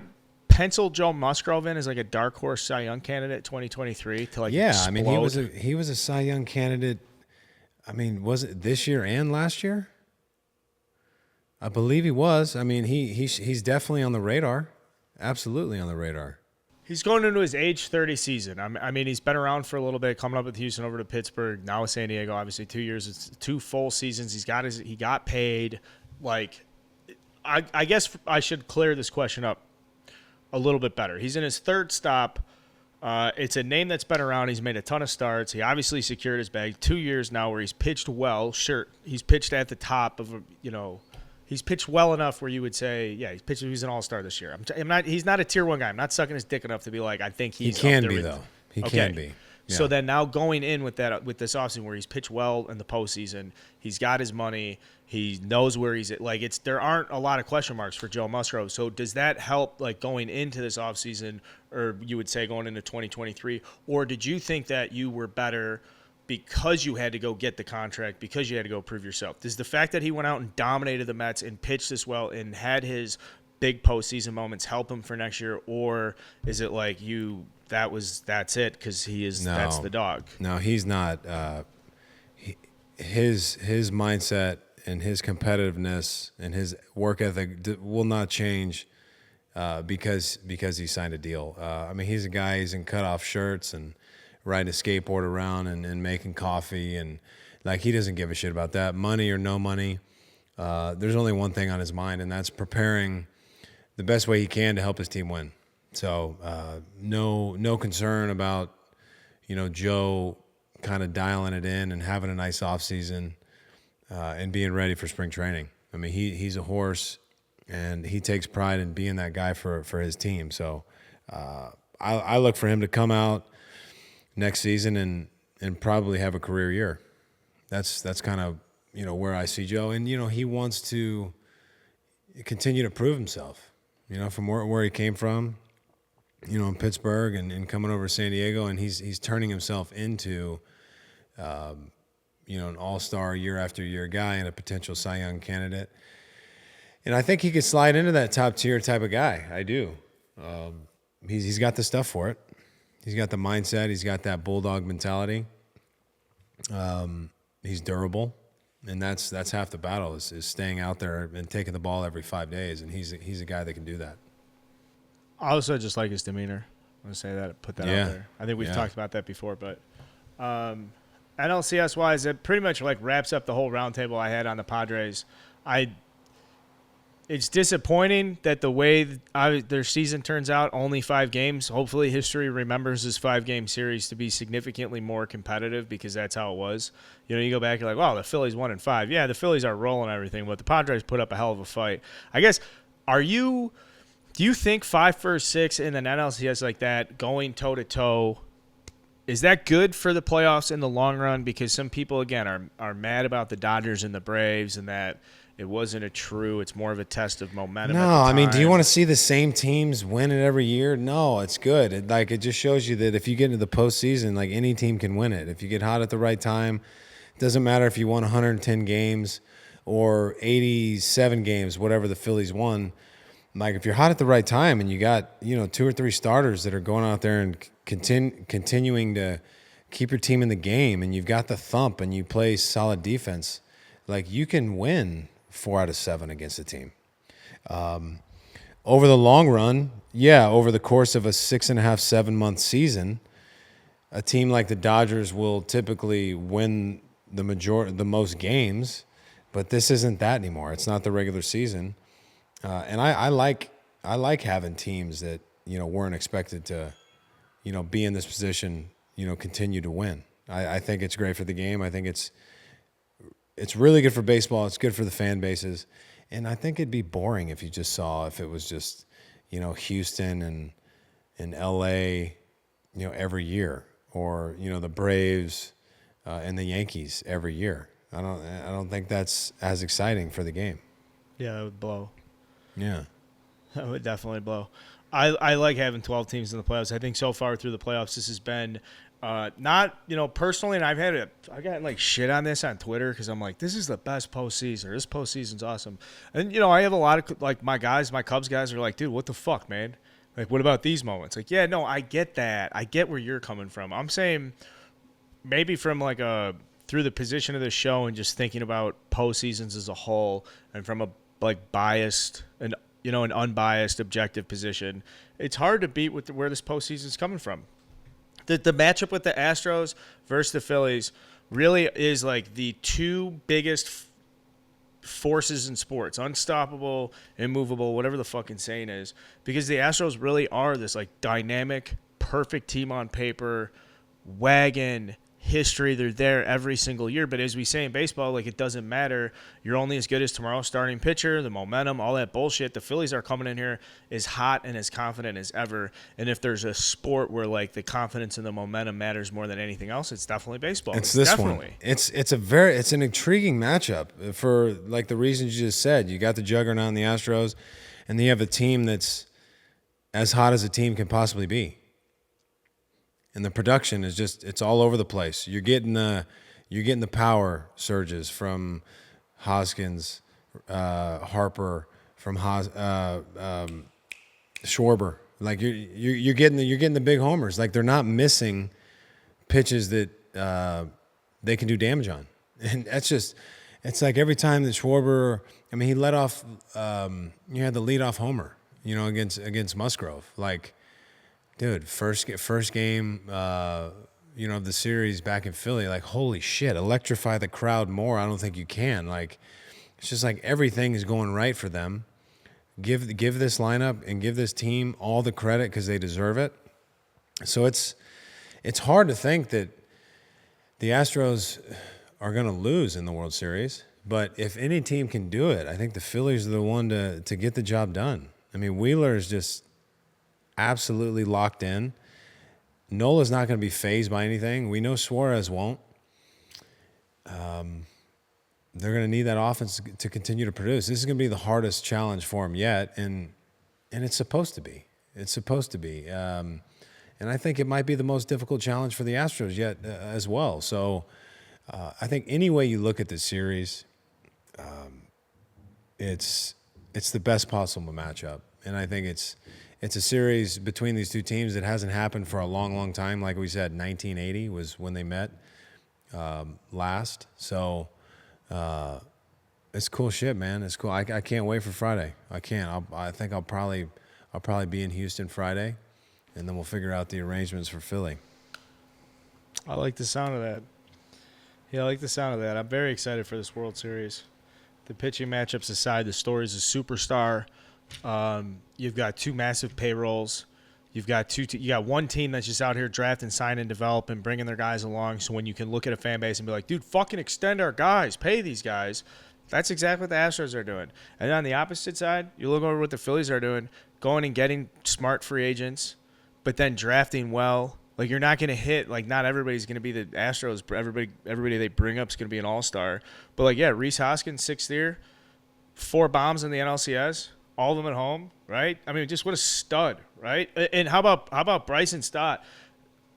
pencil Joe Musgrove in as like a dark horse Cy Young candidate 2023 to like explode? I mean he was a Cy Young candidate. I mean, was it this year and last year? I believe he was. I mean, he's definitely on the radar. Absolutely on the radar. He's going into his age 30 season. I mean, he's been around for a little bit, coming up with Houston, over to Pittsburgh, now with San Diego. Obviously, 2 years, it's 2 full seasons. He got paid. Like, I guess I should clear this question up a little bit better. He's in his 3rd stop. It's a name that's been around. He's made a ton of starts. He obviously secured his bag. 2 years now where he's pitched well. Sure, he's pitched at the top of he's pitched well enough where you would say, yeah, he's an all-star this year. He's not a tier 1 guy. I'm not sucking his dick enough to be like, I think he's. He can be though. He can be. Yeah. So then now going in with this offseason where he's pitched well in the postseason, he's got his money, he knows where he's at. Like there aren't a lot of question marks for Joe Musgrove. So does that help like going into this offseason, or you would say going into 2023, or did you think that you were better because you had to go get the contract, because you had to go prove yourself? Does the fact that he went out and dominated the Mets and pitched this well and had his big postseason moments help him for next year, or is it like that's it because that's the dog? No, he's not. His mindset and his competitiveness and his work ethic will not change because he signed a deal. I mean, he's a guy. He's in cutoff shirts and riding a skateboard around and making coffee, and like he doesn't give a shit about that, money or no money. There's only one thing on his mind, and that's preparing the best way he can to help his team win. So no concern about Joe kind of dialing it in and having a nice off season and being ready for spring training. I mean, he's a horse, and he takes pride in being that guy for his team. So I look for him to come out next season and probably have a career year. That's kind of where I see Joe, and he wants to continue to prove himself. From where he came from, in Pittsburgh and coming over to San Diego, and he's turning himself into an all-star year after year guy and a potential Cy Young candidate. And I think he could slide into that top tier type of guy. I do. He's got the stuff for it. He's got the mindset. He's got that bulldog mentality. He's durable, and that's half the battle is staying out there and taking the ball every 5 days. And he's a guy that can do that. I also just like his demeanor. I'm gonna say that, put that out there. I think we've talked about that before, but NLCS wise, it pretty much like wraps up the whole roundtable I had on the Padres. It's disappointing that the way their season turns out, only 5 games. Hopefully history remembers this 5-game series to be significantly more competitive, because that's how it was. You go back, you're like, wow, the Phillies 1-5. Yeah, the Phillies are rolling everything, but the Padres put up a hell of a fight. I guess, do you think 5 versus 6 in an NLCS like that, going toe-to-toe, is that good for the playoffs in the long run? Because some people, again, are mad about the Dodgers and the Braves and that – it wasn't it's more of a test of momentum. No, I mean, do you want to see the same teams win it every year? No, it's good. It just shows you that if you get into the postseason, like any team can win it. If you get hot at the right time, it doesn't matter if you won 110 games or 87 games, whatever the Phillies won. Like if you're hot at the right time and you got 2 or 3 starters that are going out there and continuing to keep your team in the game, and you've got the thump and you play solid defense, like you can win 4 out of 7 against a team. Over the long run, over the course of a 6.5, 7-month season, a team like the Dodgers will typically win the most games, but this isn't that anymore. It's not the regular season, and I like having teams that weren't expected to be in this position, continue to win. I think it's great for the game. I think it's really good for baseball. It's good for the fan bases. And I think it'd be boring if it was just, Houston and LA, every year, or, the Braves and the Yankees every year. I don't think that's as exciting for the game. Yeah, that would blow. Yeah. That would definitely blow. I like having 12 teams in the playoffs. I think so far through the playoffs, this has been not, personally, and I got like shit on this on Twitter because I'm like, this is the best postseason. This postseason's awesome. And, I have a lot of, like, my Cubs guys are like, dude, what the fuck, man? Like, what about these moments? Like, yeah, no, I get that. I get where you're coming from. I'm saying maybe from like through the position of the show and just thinking about postseasons as a whole and from a like biased and an unbiased objective position, it's hard to beat with where this postseason is coming from. The matchup with the Astros versus the Phillies really is like the two biggest forces in sports, unstoppable, immovable, whatever the fucking saying is, because the Astros really are this like dynamic, perfect team on paper, wagon history. They're there every single year. But as we say in baseball, like, it doesn't matter. You're only as good as tomorrow's starting pitcher, the momentum, all that bullshit. The Phillies are coming in here as hot and as confident as ever. And if there's a sport where like the confidence and the momentum matters more than anything else, it's definitely baseball. It's this definitely one. It's an intriguing matchup for like the reasons you just said. You got the juggernaut in the Astros, and then you have a team that's as hot as a team can possibly be. And the production is it's all over the place. You're getting the power surges from Hoskins, Harper, from Schwarber. Like you're getting the big homers. Like they're not missing pitches that they can do damage on. And it's like every time that Schwarber, I mean, he let off. You had the leadoff homer, against Musgrove. Like, dude, first game, of the series back in Philly, like, holy shit, electrify the crowd more. I don't think you can. Like, it's just like everything is going right for them. Give this lineup and give this team all the credit because they deserve it. So it's hard to think that the Astros are going to lose in the World Series. But if any team can do it, I think the Phillies are the one to get the job done. I mean, Wheeler is just absolutely locked in. Nola's not going to be fazed by anything. We know Suarez won't. They're going to need that offense to continue to produce. This is going to be the hardest challenge for them yet, and it's supposed to be. It's supposed to be. And I think it might be the most difficult challenge for the Astros yet as well. So I think any way you look at this series, it's the best possible matchup. And I think it's a series between these two teams that hasn't happened for a long, long time. Like we said, 1980 was when they met last. So it's cool shit, man. It's cool. I can't wait for Friday. I can't. I think I'll probably be in Houston Friday, and then we'll figure out the arrangements for Philly. I like the sound of that. Yeah, I like the sound of that. I'm very excited for this World Series. The pitching matchups aside, the story's a superstar. You've got two massive payrolls. You've got you got one team that's just out here drafting, signing, developing, bringing their guys along. So when you can look at a fan base and be like, dude, fucking extend our guys, pay these guys. That's exactly what the Astros are doing. And on the opposite side, you look over what the Phillies are doing, going and getting smart free agents, but then drafting well. Like, you're not going to hit, like, not everybody's going to be the Astros. Everybody they bring up is going to be an all-star. But, like, yeah, Rhys Hoskins, 6th year, 4 bombs in the NLCS. All of them at home, right? I mean, just what a stud, right? And how about Bryce and Stott?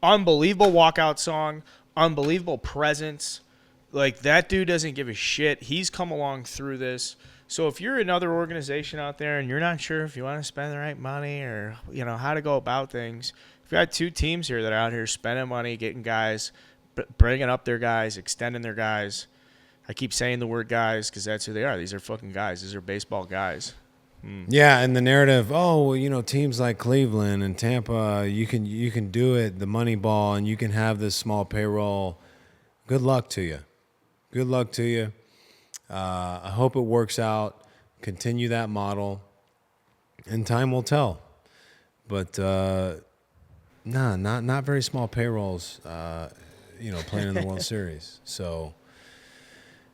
Unbelievable walkout song, unbelievable presence. Like, that dude doesn't give a shit. He's come along through this. So if you're another organization out there and you're not sure if you want to spend the right money or, how to go about things, you've got two teams here that are out here spending money, getting guys, bringing up their guys, extending their guys. I keep saying the word guys because that's who they are. These are fucking guys. These are baseball guys. Yeah, and the narrative, teams like Cleveland and Tampa, you can do it, the money ball, and you can have this small payroll. Good luck to you. Good luck to you. I hope it works out. Continue that model, and time will tell. But not very small payrolls. Playing in the World Series. So,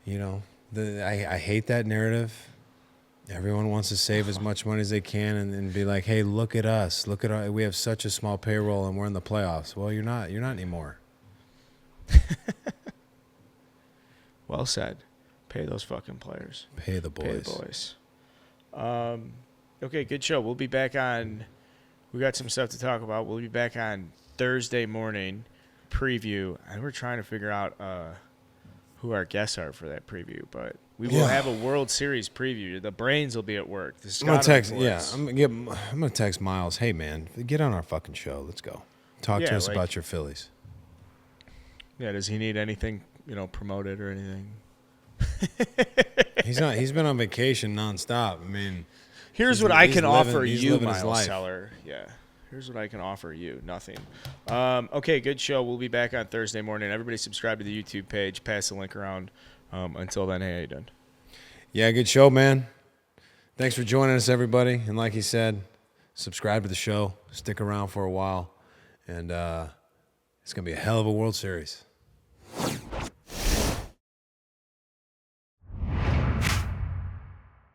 I hate that narrative. Everyone wants to save as much money as they can and be like, hey, look at us. We have such a small payroll and we're in the playoffs. Well, you're not anymore. Well said. Pay those fucking players. Pay the boys. Pay the boys. Okay, good show. We'll be back on. We got some stuff to talk about. We'll be back on Thursday morning preview, and we're trying to figure out who our guests are for that preview. But we will have a World Series preview. The brains will be at work. I'm gonna text. Yeah, I'm gonna text Miles. Hey man, get on our fucking show. Let's go. Talk to us about your Phillies. Yeah. Does he need anything, promoted or anything? He's not. He's been on vacation nonstop. I mean, here's what I can offer you, Miles Teller. Yeah. Here's what I can offer you. Nothing. Okay, good show. We'll be back on Thursday morning. Everybody subscribe to the YouTube page. Pass the link around. Until then, hey, how you doing? Yeah, good show, man. Thanks for joining us, everybody. And like he said, subscribe to the show. Stick around for a while. And it's going to be a hell of a World Series.